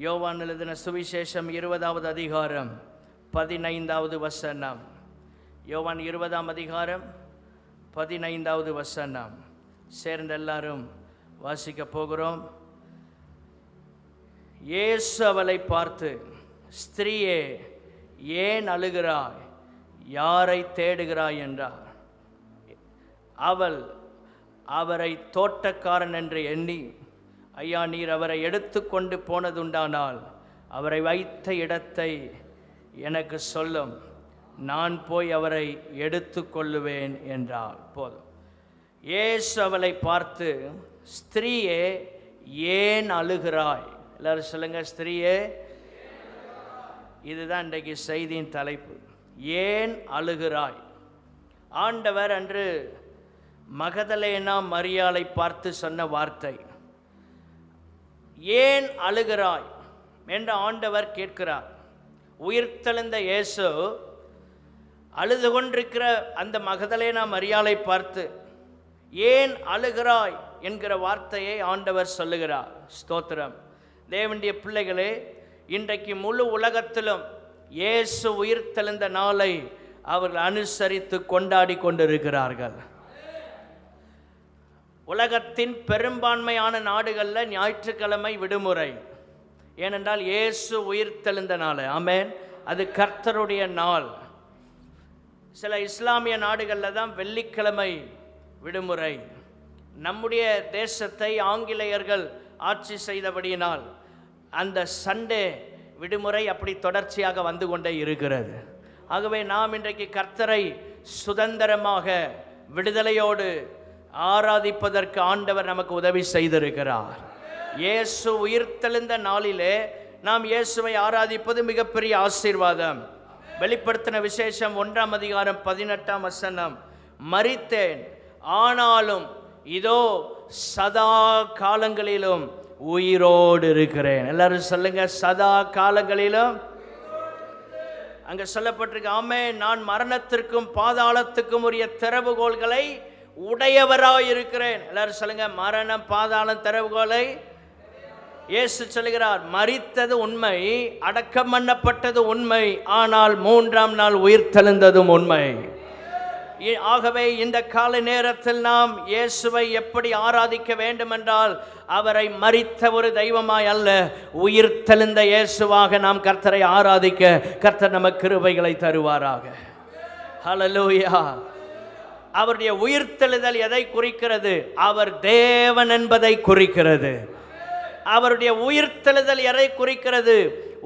யோவான் எழுதின சுவிசேஷம் 20வது அதிகாரம் 15வது வசனம். யோவான் 20ஆம் அதிகாரம் 15வது வசனம். சேர்ந்து எல்லாரும் வாசிக்க போகிறோம். இயேசு அவளை பார்த்து, ஸ்திரீயே, ஏன் அழுகிறாய்? யாரை தேடுகிறாய் என்றார். அவள் அவரை தோட்டக்காரன் என்று எண்ணி, ஐயா, நீர் அவரை எடுத்து கொண்டு போனதுண்டானால் அவரை வைத்த இடத்தை எனக்கு சொல்லும், நான் போய் அவரை எடுத்து கொள்ளுவேன் என்றார். போதும். இயேசு அவளை பார்த்து, ஸ்திரீயே, ஏன் அழுகிறாய்? எல்லாரும் சொல்லுங்க, ஸ்திரீயே. இதுதான் இன்றைக்கு செய்தியின் தலைப்பு. ஏன் அழுகிறாய்? ஆண்டவர் அன்று மகதலேனா மரியாளை பார்த்து சொன்ன வார்த்தை, ஏன் அழுகிறாய் என்று ஆண்டவர் கேட்கிறார். உயிர்த்தெழுந்த இயேசு அழுது கொண்டிருக்கிற அந்த மகதலேனா மரியாளை பார்த்து ஏன் அழுகிறாய் என்கிற வார்த்தையை ஆண்டவர் சொல்லுகிறார். ஸ்தோத்திரம். தேவனுடைய பிள்ளைகளே, இன்றைக்கு முழு உலகத்திலும் இயேசு உயிர்த்தெழுந்த நாளை அவர்கள் அனுசரித்து கொண்டாடி கொண்டிருக்கிறார்கள். உலகத்தின் பெரும்பான்மையான நாடுகளில் ஞாயிற்றுக்கிழமை விடுமுறை. ஏனென்றால் இயேசு உயிர்த்தெழுந்த நாள். ஆமென். அது கர்த்தருடைய நாள். சில இஸ்லாமிய நாடுகளில் தான் வெள்ளிக்கிழமை விடுமுறை. நம்முடைய தேசத்தை ஆங்கிலேயர்கள் ஆட்சி செய்தபடியினால் அந்த சண்டே விடுமுறை அப்படி தொடர்ச்சியாக வந்து கொண்டே இருக்கிறது. ஆகவே நாம் இன்றைக்கு கர்த்தரை சுதந்திரமாக விடுதலையோடு ஆராதிப்பதற்கு ஆண்டவர் நமக்கு உதவி செய்திருக்கிறார். இயேசு உயிர்த்தெழுந்த நாளிலே நாம் இயேசுவை ஆராதிப்பது மிகப்பெரிய ஆசீர்வாதம். வெளிப்படுத்தின விசேஷம் 1ஆம் அதிகாரம் 18ஆம் வசனம், மரித்தேன், ஆனாலும் இதோ சதா காலங்களிலும் உயிரோடு இருக்கிறேன். எல்லாரும் சொல்லுங்க, சதா காலங்களிலும். அங்க சொல்லப்பட்டிருக்கு, ஆமென், நான் மரணத்திற்கும் பாதாளத்துக்கும் உரிய திறவுகோல்களை உடையவராய் இருக்கிறேன். எல்லாரும் சொல்லுங்க, மரணம், பாதாளம், திறவுகோலை இயேசு சொல்லுகிறார். மரித்தது உண்மை, அடக்கம் பண்ணப்பட்டது உண்மை, ஆனால் 3ஆம் நாள் உயிர்த்தெழுந்ததும் உண்மை. ஆகவே இந்த கால நேரத்தில் நாம் இயேசுவை எப்படி ஆராதிக்க வேண்டும் என்றால், அவரை மரித்த ஒரு தெய்வமாய் அல்ல, உயிர்த்தெழுந்த இயேசுவாக நாம் கர்த்தரை ஆராதிக்க கர்த்தர் நமக்கு கிருபைகளை தருவாராக. ஹல்லேலூயா. அவருடைய உயிர்த்தெழுதல் எதை குறிக்கிறது? அவர் தேவன் என்பதை குறிக்கிறது. அவருடைய உயிர்த்தெழுதல் எதை குறிக்கிறது?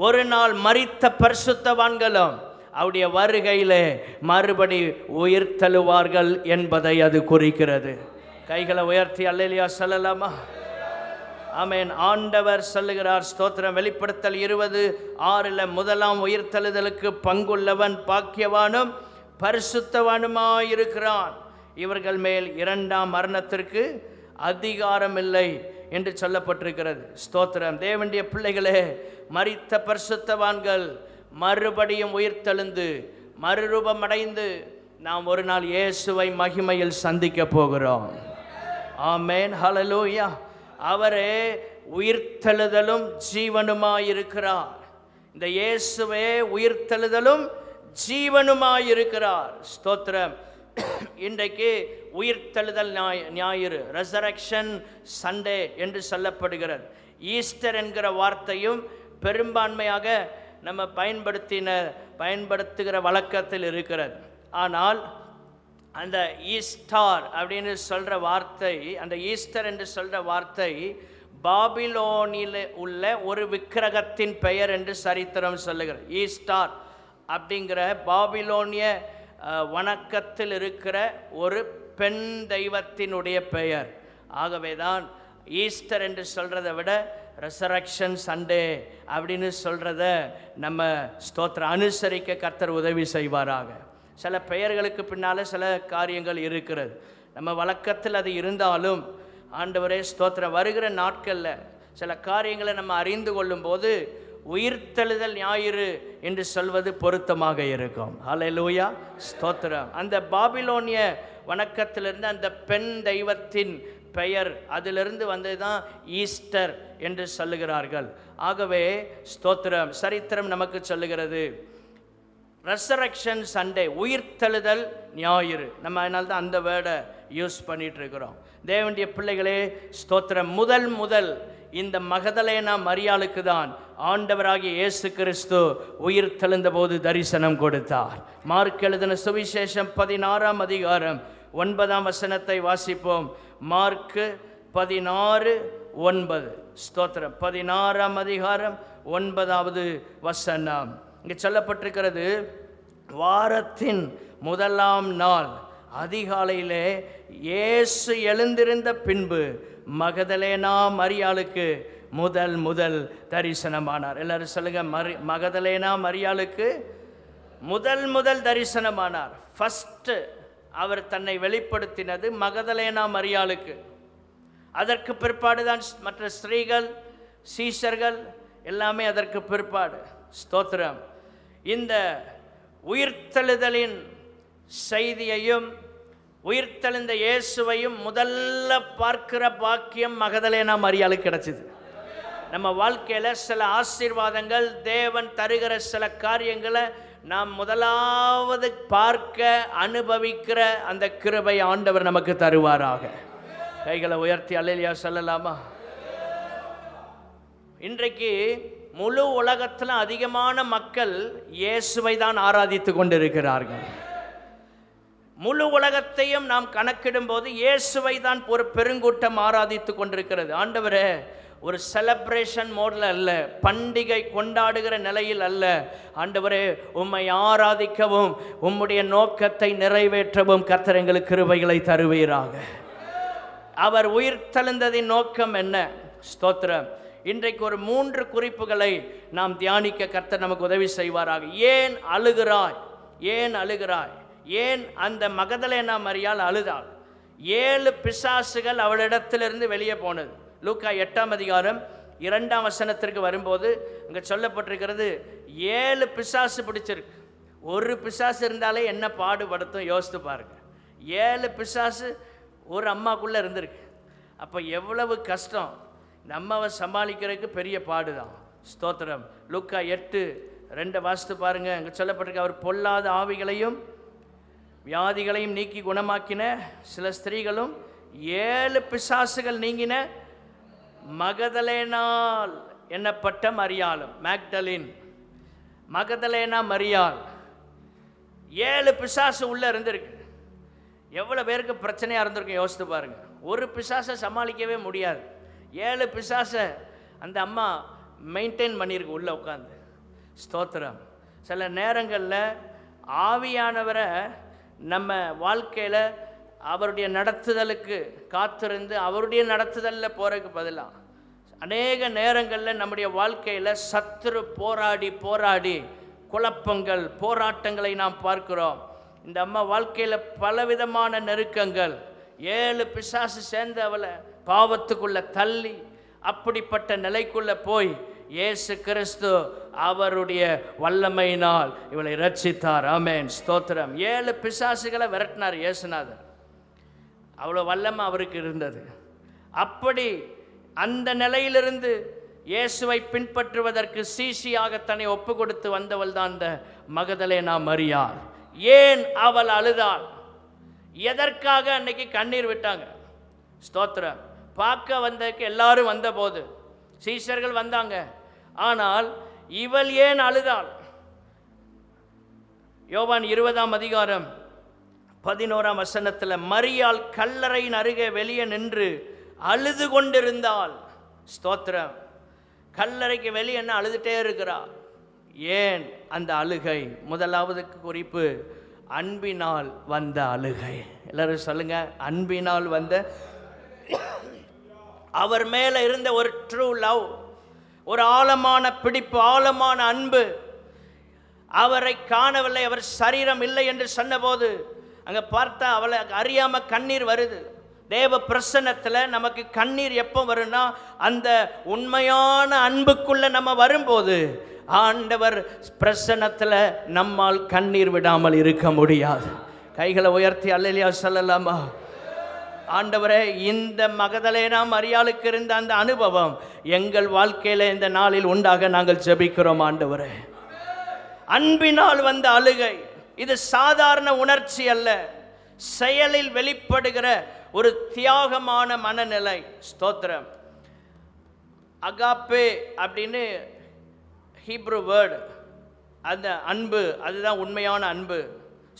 ஒரு நாள் மரித்த பரிசுத்தவான்களும் அவருடைய வருகையிலே மறுபடி உயிர்த்தெழுவார்கள் என்பதை அது குறிக்கிறது. கைகளை உயர்த்தி அல்லேலூயா சொல்லலாமா? ஆமென். ஆண்டவர் சொல்லுகிறார். ஸ்தோத்திரம். வெளிப்படுத்தல் 20:6 முதலாம் உயிர்த்தெழுதலுக்கு பங்குள்ளவன் பாக்கியவானும் பரிசுத்தவானுமாயிருக்கிறான். இவர்கள் மேல் 2ஆம் மரணத்திற்கு அதிகாரம் இல்லை என்று சொல்லப்பட்டிருக்கிறது. ஸ்தோத்திரம். தேவனுடைய பிள்ளைகளே, மரித்த பரிசுத்தவான்கள் மறுபடியும் உயிர்த்தெழுந்து மறுரூபமடைந்து நாம் ஒரு நாள் இயேசுவை மகிமையில் சந்திக்க போகிறோம். ஆமென். ஹல்லேலூயா. அவரே உயிர்த்தெழுதலும் ஜீவனுமாயிருக்கிறார். இந்த இயேசுவே உயிர்த்தெழுதலும் ஜீவனுமாயிருக்கிறார். ஸ்தோத்திரம். இன்றைக்கு உயிர்த்தெழுதல் ஞாயிறு, ரெசரக்ஷன் சண்டே என்று சொல்லப்படுகிறது. ஈஸ்டர் என்கிற வார்த்தையும் பெரும்பான்மையாக நம்ம பயன்படுத்துகிற வழக்கத்தில் இருக்கிறது. ஆனால் அந்த ஈஸ்டார் அப்படின்னு சொல்கிற வார்த்தை, அந்த ஈஸ்டர் என்று சொல்கிற வார்த்தை பாபிலோனில் உள்ள ஒரு விக்கிரகத்தின் பெயர் என்று சரித்திரம் சொல்லுகிறது. ஈஸ்டார் அப்படிங்கிற பாபிலோனிய வணக்கத்தில் இருக்கிற ஒரு பெண் தெய்வத்தினுடைய பெயர். ஆகவே தான் ஈஸ்டர் என்று சொல்கிறத விட ரெசரக்ஷன் சண்டே அப்படின்னு சொல்கிறத நம்ம ஸ்தோத்திரம் அனுசரிக்க கர்த்தர் உதவி செய்வாராக. சில பெயர்களுக்கு பின்னால் சில காரியங்கள் இருக்கிறது. நம்ம வழக்கத்தில் அது இருந்தாலும் ஆண்டவரே ஸ்தோத்திரம், வருகிற நாட்களில் சில காரியங்களை நம்ம அறிந்து கொள்ளும்போது உயிர்த்தெழுதல் ஞாயிறு என்று சொல்வது பொருத்தமாக இருக்கும். ஹல்லேலூயா. ஸ்தோத்திரம். அந்த பாபிலோனிய வணக்கத்திலிருந்து அந்த பெண் தெய்வத்தின் பெயர், அதிலிருந்து வந்தது தான் ஈஸ்டர் என்று சொல்லுகிறார்கள். ஆகவே ஸ்தோத்திரம், சரித்திரம் நமக்கு சொல்லுகிறது ரெசரக்ஷன் சண்டே, உயிர்த்தெழுதல் ஞாயிறு. நம்ம அதனால தான் அந்த வேர்டை யூஸ் பண்ணிட்டு இருக்கிறோம். தேவனுடைய பிள்ளைகளே ஸ்தோத்திரம், முதல் இந்த மகதலேனா மரியாளுக்கு தான் ஆண்டவராகிய இயேசு கிறிஸ்து உயிர் தெழுந்த போது தரிசனம் கொடுத்தார். மார்க் எழுதின சுவிசேஷம் 16ஆம் அதிகாரம் 9ஆம் வசனத்தை வாசிப்போம். மார்க் 16:9. ஸ்தோத்திரம், 16ஆம் அதிகாரம் 9வது வசனம். இங்கே சொல்லப்பட்டிருக்கிறது, வாரத்தின் முதலாம் நாள் அதிகாலையிலே இயேசு எழுந்திருந்த பின்பு மகதலேனா மரியாளுக்கு முதல் தரிசனமானார். எல்லாரும் சொல்லுங்க, மகதலேனா மரியாளுக்கு முதல் தரிசனமானார். ஃபர்ஸ்ட் அவர் தன்னை வெளிப்படுத்தினது மகதலேனா மரியாளுக்கு. அதற்கு பிற்பாடு தான் மற்ற ஸ்திரீகள், சீஷர்கள் எல்லாமே அதற்கு பிற்பாடு. ஸ்தோத்திரம், இந்த உயிர்த்தெழுதலின் செய்தியையும் உயிர்த்தெழுந்த இயேசுவையும் முதல்ல பார்க்கிற பாக்கியம் மகதலேனா மரியாளுக்கு கிடைச்சிது. நம்ம வாழ்க்கையில் சில ஆசீர்வாதங்கள், தேவன் தருகிற சில காரியங்களை நாம் முதலாவது பார்க்க அனுபவிக்கிற அந்த கிருபை ஆண்டவர் நமக்கு தருவாராக. கைகளை உயர்த்தி அல்லேலூயா சொல்லலாமா? இன்றைக்கு முழு உலகத்தில் அதிகமான மக்கள் இயேசுவை தான் ஆராதித்து கொண்டிருக்கிறார்கள். முழு உலகத்தையும் நாம் கணக்கிடும் போது இயேசுவை தான் ஒரு பெருங்கூட்டம் ஆராதித்து கொண்டிருக்கிறது. ஆண்டவரே, ஒரு செலப்ரேஷன் மோடில் அல்ல, பண்டிகை கொண்டாடுகிற நிலையில் அல்ல. ஆண்டவரே, உம்மை ஆராதிக்கவும் உம்முடைய நோக்கத்தை நிறைவேற்றவும் கர்த்தர் எங்களுக்கு கிருபைகளை தருவீராக. அவர் உயிர்த்தெழுந்ததின் நோக்கம் என்ன? ஸ்தோத்திரம். இன்றைக்கு ஒரு 3 குறிப்புகளை நாம் தியானிக்க கர்த்தர் நமக்கு உதவி செய்வாராக. ஏன் அழுகிறாய்? ஏன் அழுகிறாய்? ஏன் அந்த மகதலேனா மரியாள் அழுதாள்? 7 பிசாசுகள் அவளிடத்திலிருந்து வெளியே போனது. லூக்கா 8ஆம் அதிகாரம் 2ஆம் வசனத்திற்கு வரும்போது இங்கே சொல்லப்பட்டிருக்கிறது, 7 பிசாசு பிடிச்சிருக்கு. ஒரு பிசாசு இருந்தாலே என்ன பாடுபடுத்தும் யோசித்து பாருங்க. 7 பிசாசு ஒரு அம்மாக்குள்ளே இருந்திருக்கு. அப்போ எவ்வளவு கஷ்டம்! இந்த அம்மாவை சமாளிக்கிறதுக்கு பெரிய பாடுதான். ஸ்தோத்திரம். லூக்கா 8:2 வாசித்து பாருங்க. அங்கே சொல்லப்பட்டிருக்கு, அவர் பொல்லாத ஆவிகளையும் வியாதிகளையும் நீக்கி குணமாக்கின சில ஸ்திரீகளும் 7 பிசாசுகள் நீங்கின மகதலேனால் என்னப்பட்ட மரியாளும். மேக்டலின், மகதலேனா மரியாள். 7 பிசாசு உள்ள இருந்திருக்கு. எவ்வளோ பேருக்கு பிரச்சனையாக இருந்திருக்கும் யோசித்து பாருங்க. ஒரு பிசாசை சமாளிக்கவே முடியாது. 7 பிசாசை அந்த அம்மா மெயின்டைன் பண்ணியிருக்கு உள்ள உட்காந்து. ஸ்தோத்திரம். சில நேரங்களில் ஆவியானவரை நம்ம வாழ்க்கையில் அவருடைய நடத்துதலுக்கு காத்திருந்து அவருடைய நடத்துதலில் போகிறதுக்கு பதிலாக அநேக நேரங்களில் நம்முடைய வாழ்க்கையில் சத்துரு போராடி குழப்பங்கள், போராட்டங்களை நாம் பார்க்கிறோம். இந்த அம்மா வாழ்க்கையில் பலவிதமான நெருக்கங்கள், 7 பிசாசு சேர்ந்து அவளை பாவத்துக்குள்ளே தள்ளி அப்படிப்பட்ட நிலைக்குள்ளே போய் இயேசு கிறிஸ்து அவருடைய வல்லமையினால் இவளை ரட்சித்தார். ஆமென், ஸ்தோத்திரம். 7 பிசாசுகளை விரட்டினார் இயேசுநாதர். அவ்வளோ வல்லமை அவருக்கு இருந்தது. அப்படி அந்த நிலையிலிருந்து இயேசுவை பின்பற்றுவதற்கு சீஷியாக தன்னை ஒப்பு கொடுத்து வந்தவள் தான் இந்த மகதலேனா மரியாள். ஏன் அவள் அழுதாள்? எதற்காக அன்னைக்கு கண்ணீர் விட்டாங்க? ஸ்தோத்திரம். பார்க்க வந்ததுக்கு எல்லாரும் வந்தபோது சீஷர்கள் வந்தாங்க. ஆனால் இவள் ஏன் அழுதாள்? யோவான் 20ஆம் அதிகாரம் 11ஆம் வசனத்தில், மரியாள் கல்லறையின் அருகே வெளியே நின்று அழுது கொண்டிருந்தாள். ஸ்தோத்திரம். கல்லறைக்கு வெளியே என்ன அழுதுட்டே இருக்கிறாள். ஏன் அந்த அழுகை? முதலாவது குறிப்பு, அன்பினால் வந்த அழுகை. எல்லாரும் சொல்லுங்க, அன்பினால் வந்த. அவர் மேலே இருந்த ஒரு ட்ரூ லவ், ஒரு ஆழமான பிடிப்பு, ஆழமான அன்பு. அவரை காணவில்லை, அவர் சரீரம் இல்லை என்று சொன்னபோது அங்கே பார்த்தா அவளை அறியாமல் கண்ணீர் வருது. தேவ பிரசன்னத்தில் நமக்கு கண்ணீர் எப்போ வரும்னா, அந்த உண்மையான அன்புக்குள்ளே நம்ம வரும்போது ஆண்டவர் பிரசன்னத்தில் நம்மால் கண்ணீர் விடாமல் இருக்க முடியாது. கைகளை உயர்த்தி அல்லேலூயா சொல்லலாமா? ஆண்டவரே, இந்த மகதலேனா மரியாளுக்கு இருந்த அந்த அனுபவம் எங்கள் வாழ்க்கையில இந்த நாளில் உண்டாக நாங்கள் ஜெபிக்கிறோம். ஆண்டவரே, அன்பினால் வந்த அழுகை இது சாதாரண உணர்ச்சி அல்ல, செயலில் வெளிப்படுகிற ஒரு தியாகமான மனநிலை. ஸ்தோத்திரம். அகாப்பே அப்படின்னு ஹீப்ரு வேர்டு, அந்த அன்பு, அதுதான் உண்மையான அன்பு.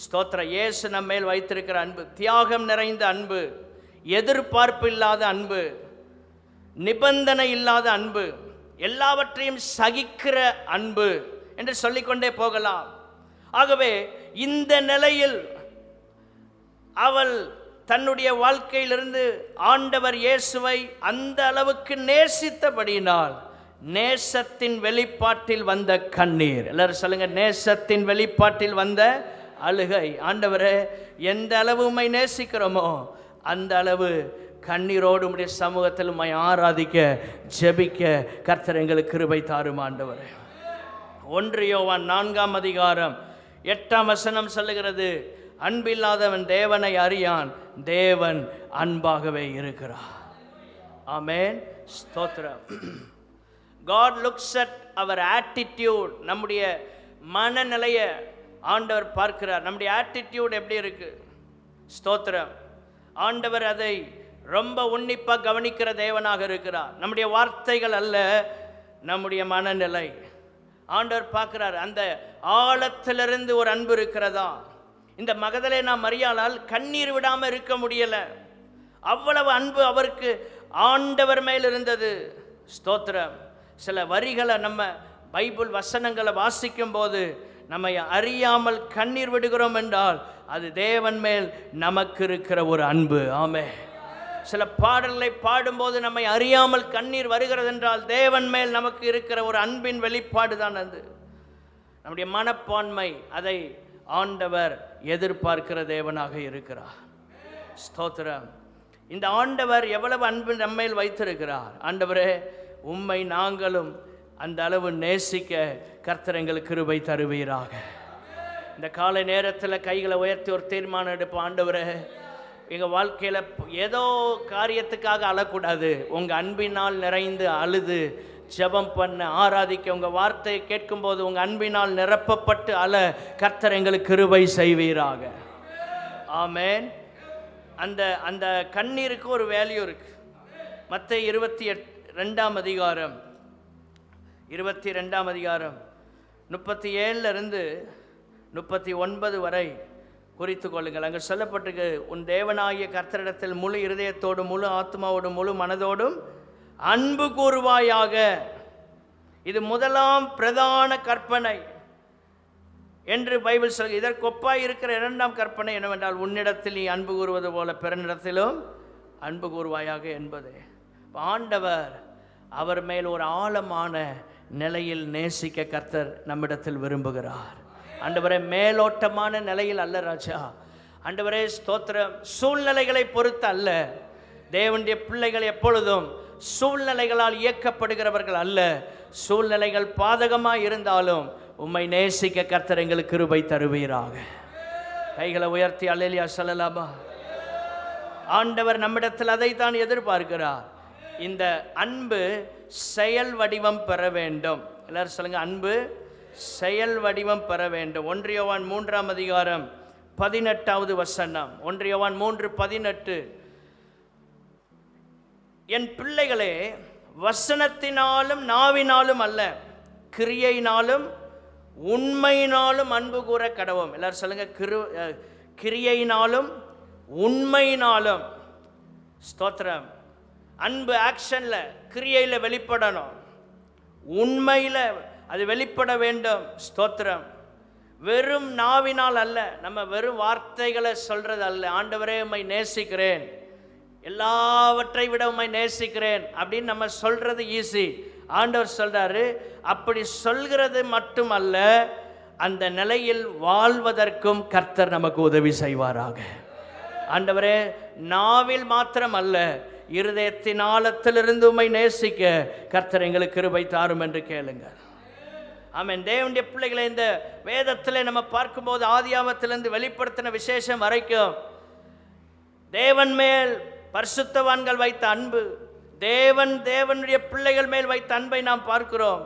ஸ்தோத்திரம். இயேசு நம்ம மேல் வைத்திருக்கிற அன்பு தியாகம் நிறைந்த அன்பு, எதிர்பார்ப்பு இல்லாத அன்பு, நிபந்தனை இல்லாத அன்பு, எல்லாவற்றையும் சகிக்கிற அன்பு என்று சொல்லிக்கொண்டே போகலாம். ஆகவே இந்த நிலையில் அவள் தன்னுடைய வாழ்க்கையிலிருந்து ஆண்டவர் இயேசுவை அந்த அளவுக்கு நேசித்தபடியினால் நேசத்தின் வெளிப்பாட்டில் வந்த கண்ணீர். எல்லாரும் சொல்லுங்க, நேசத்தின் வெளிப்பாட்டில் வந்த அழுகை. ஆண்டவரே, எந்த அளவு உம்மை நேசிக்கிறோமோ அந்த அளவு கண்ணீரோடு உம்முடைய சமூகத்தில் உம்மை ஆராதிக்க ஜெபிக்க கர்த்தர் எங்களுக்கு கிருபை தாரும். ஆண்டவரே, 1 யோவான் 4ஆம் அதிகாரம் 8ஆம் வசனம் சொல்லுகிறது, அன்பில்லாதவன் தேவனை அறியான், தேவன் அன்பாகவே இருக்கிறார். ஆமென். ஸ்தோத்திரம். God looks at our attitude. நம்முடைய மனநிலையை ஆண்டவர் பார்க்கிறார். நம்முடைய ஆட்டிடியூட் எப்படி இருக்கு? ஸ்தோத்திரம். ஆண்டவர் அதை ரொம்ப உன்னிப்பாக கவனிக்கிற தேவனாக இருக்கிறார். நம்முடைய வார்த்தைகள் அல்ல, நம்முடைய மனநிலை. ஆண்டவர் பார்க்கிறார். அந்த ஆழத்திலிருந்து ஒரு அன்பு இருக்கிறதா? இந்த மகதலேனா மரியாளால் கண்ணீர் விடாமல் இருக்க முடியல. அவ்வளவு அன்பு அவருக்கு ஆண்டவர் மேல் இருந்தது. ஸ்தோத்திரம். சில வரிகளை நம்ம பைபிள் வசனங்களை வாசிக்கும் போது நம்மை அறியாமல் கண்ணீர் விடுகிறோம் என்றால் அது தேவன் மேல் நமக்கு இருக்கிற ஒரு அன்பு. ஆமே. சில பாடல்களை பாடும்போது நம்மை அறியாமல் கண்ணீர் வருகிறது என்றால் தேவன் மேல் நமக்கு இருக்கிற ஒரு அன்பின் வெளிப்பாடு தான் அது. நம்முடைய மனப்பான்மை, அதை ஆண்டவர் எதிர்பார்க்கிற தேவனாக இருக்கிறார். ஸ்தோத்திரம். இந்த ஆண்டவர் எவ்வளவு அன்பு நம்மேல் வைத்திருக்கிறார். ஆண்டவரே, உம்மை நாங்களும் அந்த அளவு நேசிக்க கர்த்தர் எங்களுக்கு கிருபை தருவீராக. இந்த காலை நேரத்தில் கைகளை உயர்த்தி ஒரு தீர்மானம் எடுப்போம். ஆண்டவரே, எங்கள் வாழ்க்கையில் ஏதோ காரியத்துக்காக அழக்கூடாது. உங்கள் அன்பினால் நிறைந்து அழுது ஜெபம் பண்ண ஆராதிக்க, உங்கள் வார்த்தையை கேட்கும்போது உங்கள் அன்பினால் நிரப்பப்பட்டு அழ கர்த்தர் எங்களுக்கு கிருபை செய்வீராக. ஆமென். அந்த அந்த கண்ணீருக்கு ஒரு வேல்யூ இருக்கு. மத்தேயு 22ஆம் அதிகாரம் 37 39 வரை குறித்து கொள்ளுங்கள். அங்கே சொல்லப்பட்டிருக்கு, உன் தேவனாகிய கர்த்தரிடத்தில் முழு இருதயத்தோடும் முழு ஆத்மாவோடும் முழு மனதோடும் அன்பு கூறுவாயாக. இது முதலாம் பிரதான கற்பனை என்று பைபிள் சொல்கிறது. இதற்கு ஒப்பாய் இருக்கிற 2ஆம் கற்பனை என்னவென்றால், உன்னிடத்தில் நீ அன்பு கூறுவது போல பிறனிடத்திலும் அன்பு கூறுவாயாக என்பது. ஆண்டவர் அவர் மேல் ஒரு ஆழமான நிலையில் நேசிக்க கர்த்தர் நம்மிடத்தில் விரும்புகிறார். ஆண்டவரே, மேலோட்டமான நிலையில் அல்ல ராஜா. ஆண்டவரே, ஸ்தோத்திரம். சூழ்நிலைகளை பொறுத்து அல்ல. தேவனுடைய பிள்ளைகள் எப்பொழுதும் சூழ்நிலைகளால் இயக்கப்படுகிறவர்கள் அல்ல. சூழ்நிலைகள் பாதகமாக இருந்தாலும் உம்மை நேசிக்க கர்த்தர் எங்களுக்கு கிருபை தருவீராக. கைகளை உயர்த்தி அல்லேலூயா சொல்லலாமா? ஆண்டவர் நம்மிடத்தில் அதை தான் எதிர்பார்க்கிறார். இந்த அன்பு செயல் வடிவம் பெற வேண்டும். எல்லாரும் சொல்லுங்க, அன்பு செயல் வடிவம் பெற வேண்டும். 1 யோவான் 3ஆம் அதிகாரம் 18வது வசனம். 1 யோவான் 3:18. என் பிள்ளைகளே, வசனத்தினாலும் நாவினாலும் அல்ல, கிரியையினாலும் உண்மையினாலும் அன்பு கூற கடவோம். எல்லாரும் சொல்லுங்க, கிரியையினாலும் உண்மையினாலும். ஸ்தோத்திரம். அன்பு ஆக்ஷன்ல, கிரியையில வெளிப்படணும். உண்மையில அது வெளிப்பட வேண்டும். ஸ்தோத்திரம். வெறும் நாவினால் அல்ல, நம்ம வெறும் வார்த்தைகளை சொல்றது அல்ல. ஆண்டவரே, உம்மை நேசிக்கிறேன், எல்லாவற்றை விட உம்மை நேசிக்கிறேன் அப்படின்னு நம்ம சொல்றது ஈஸி. ஆண்டவர் சொல்றாரு, அப்படி சொல்கிறது மட்டுமல்ல, அந்த நிலையில் வாழ்வதற்கும் கர்த்தர் நமக்கு உதவி செய்வாராக. ஆண்டவரே, நாவில் மாத்திரம் அல்ல, இருதயத்தின் ஆழத்திலிருந்து உம்மை நேசிக்க கர்த்தர் எங்களுக்கு கிருபை தாரும் என்று கேளுங்க. ஆமென். தேவனுடைய பிள்ளைகளை, இந்த வேதத்தில் நம்ம பார்க்கும்போது ஆதியாகமத்திலிருந்து வெளிப்படுத்தின விசேஷம் வரைக்கும் தேவன் மேல் பரிசுத்தவான்கள் வைத்த அன்பு, தேவனுடைய பிள்ளைகள் மேல் வைத்த அன்பை நாம் பார்க்கிறோம்.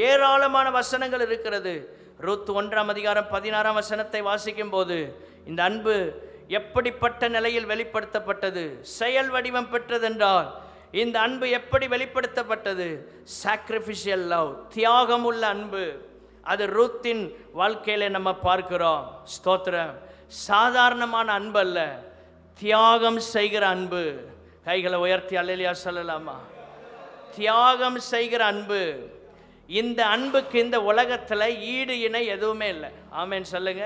ஏராளமான வசனங்கள் இருக்கிறது. ரூத் 1:16 வாசிக்கும் போது இந்த அன்பு எப்படிப்பட்ட நிலையில் வெளிப்படுத்தப்பட்டது, செயல் வடிவம் பெற்றதென்றால் இந்த அன்பு எப்படி வெளிப்படுத்தப்பட்டது? சாக்ரிஃபிஷியல் லவ், தியாகம் உள்ள அன்பு. அது ரூத்தின் வாழ்க்கையில நம்ம பார்க்கிறோம். ஸ்தோத்திரம். சாதாரணமான அன்பு அல்ல, தியாகம் செய்கிற அன்பு. கைகளை உயர்த்தி அல்லேலூயா சொல்லலாமா? தியாகம் செய்கிற அன்பு. இந்த அன்புக்கு இந்த உலகத்தில் ஈடு இணை எதுவுமே இல்லை. ஆமேன் சொல்லுங்க.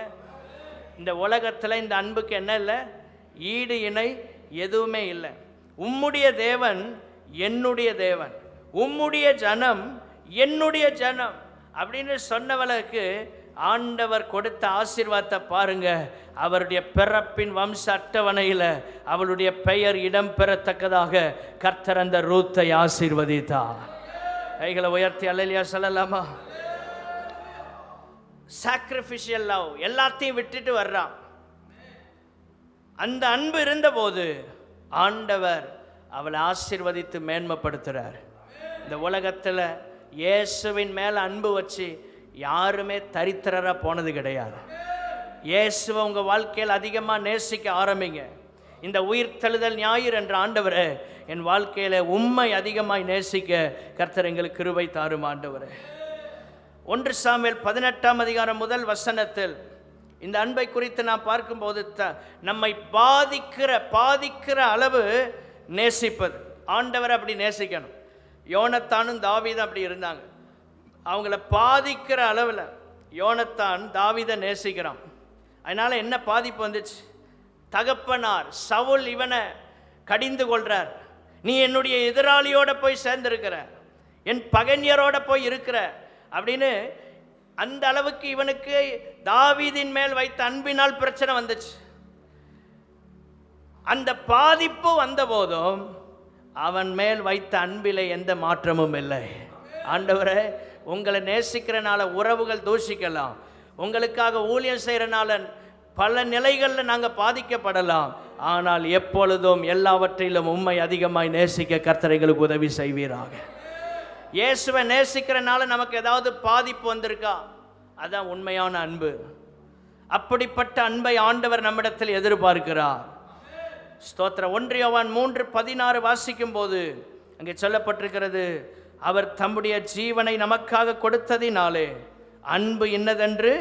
இந்த உலகத்தில் இந்த அன்புக்கு என்ன இல்லை? ஈடு இணை எதுவுமே இல்லை. உம்முடைய தேவன் என்னுடைய தேவன், உம்முடைய ஜனம் என்னுடைய ஜனம் அப்படின்னு சொன்னவளுக்கு ஆண்டவர் கொடுத்த ஆசீர்வாதத்தை பாருங்க. அவருடைய பிறப்பின் வம்ச அட்டவணையில் அவளுடைய பெயர் இடம் பெறத்தக்கதாக கர்த்தர் அந்த ரூத்தை ஆசீர்வதித்தார். கைகளை உயர்த்தி அல்லேலூயா சொல்லலாமா? சாக்ரிஃபிஷியல் லவ், எல்லாத்தையும் விட்டுட்டு வர்றான். அந்த அன்பு இருந்தபோது ஆண்டவர் அவளை ஆசீர்வதித்து மேன்மைப்படுத்துகிறார். இந்த உலகத்தில் இயேசுவின் மேலே அன்பு வச்சு யாருமே தரித்திரராக போனது கிடையாது. இயேசுவை உங்கள் வாழ்க்கையில் அதிகமாக நேசிக்க ஆரம்பிங்க. இந்த உயிர் தழுதல் ஞாயிறு என்ற ஆண்டவரே, என் வாழ்க்கையில் உம்மை அதிகமாய் நேசிக்க கர்த்தர் எங்களுக்கு கிருபை தாரும் ஆண்டவரே. 1 சாமுவேல் 18 முதல் வசனத்தில் இந்த அன்பை குறித்து நான் பார்க்கும்போது நம்மை பாதிக்கிற அளவு நேசிப்பது. ஆண்டவர் அப்படி நேசிக்கணும். யோனத்தானும் தாவீதும் அப்படி இருந்தாங்க. அவங்கள பாதிக்கிற அளவில் யோனத்தான் தாவீதை நேசிக்கிறான். அதனால் என்ன பாதிப்பு வந்துச்சு? தகப்பனார் சவுல் இவனை கடிந்து கொள்றார். நீ என்னுடைய எதிராளியோட போய் சேர்ந்திருக்கிற, என் பகைஞரோட போய் இருக்கிற அப்படின்னு அந்த அளவுக்கு இவனுக்கு தாவீதின் மேல் வைத்த அன்பினால் பிரச்சனை வந்துச்சு. அந்த பாதிப்பு வந்த போதும் அவன் மேல் வைத்த அன்பிலே எந்த மாற்றமும் இல்லை. ஆண்டவரே, உங்களை நேசிக்கிறனால உறவுகள் தூஷிக்கலாம், உங்களுக்காக ஊழியம் செய்கிறனால பல நிலைகளில் நாங்கள் பாதிக்கப்படலாம். ஆனால் எப்பொழுதும் எல்லாவற்றிலும் உம்மை அதிகமாய் நேசிக்க கர்த்தர் எங்களுக்கு உதவி செய்வீராக. இயேசுவை நேசிக்கிறனால நமக்கு ஏதாவது பாதிப்பு வந்திருக்கா? அதான் உண்மையான அன்பு. அப்படிப்பட்ட அன்பை ஆண்டவர் நம்மிடத்தில் எதிர்பார்க்கிறார். ஸ்தோத்திரம். 1 யோவான் 3:16 வாசிக்கும் போது அங்கே சொல்லப்பட்டிருக்கிறது, அவர் தம்முடைய ஜீவனை நமக்காக கொடுத்ததினாலே அன்பு இன்னதென்று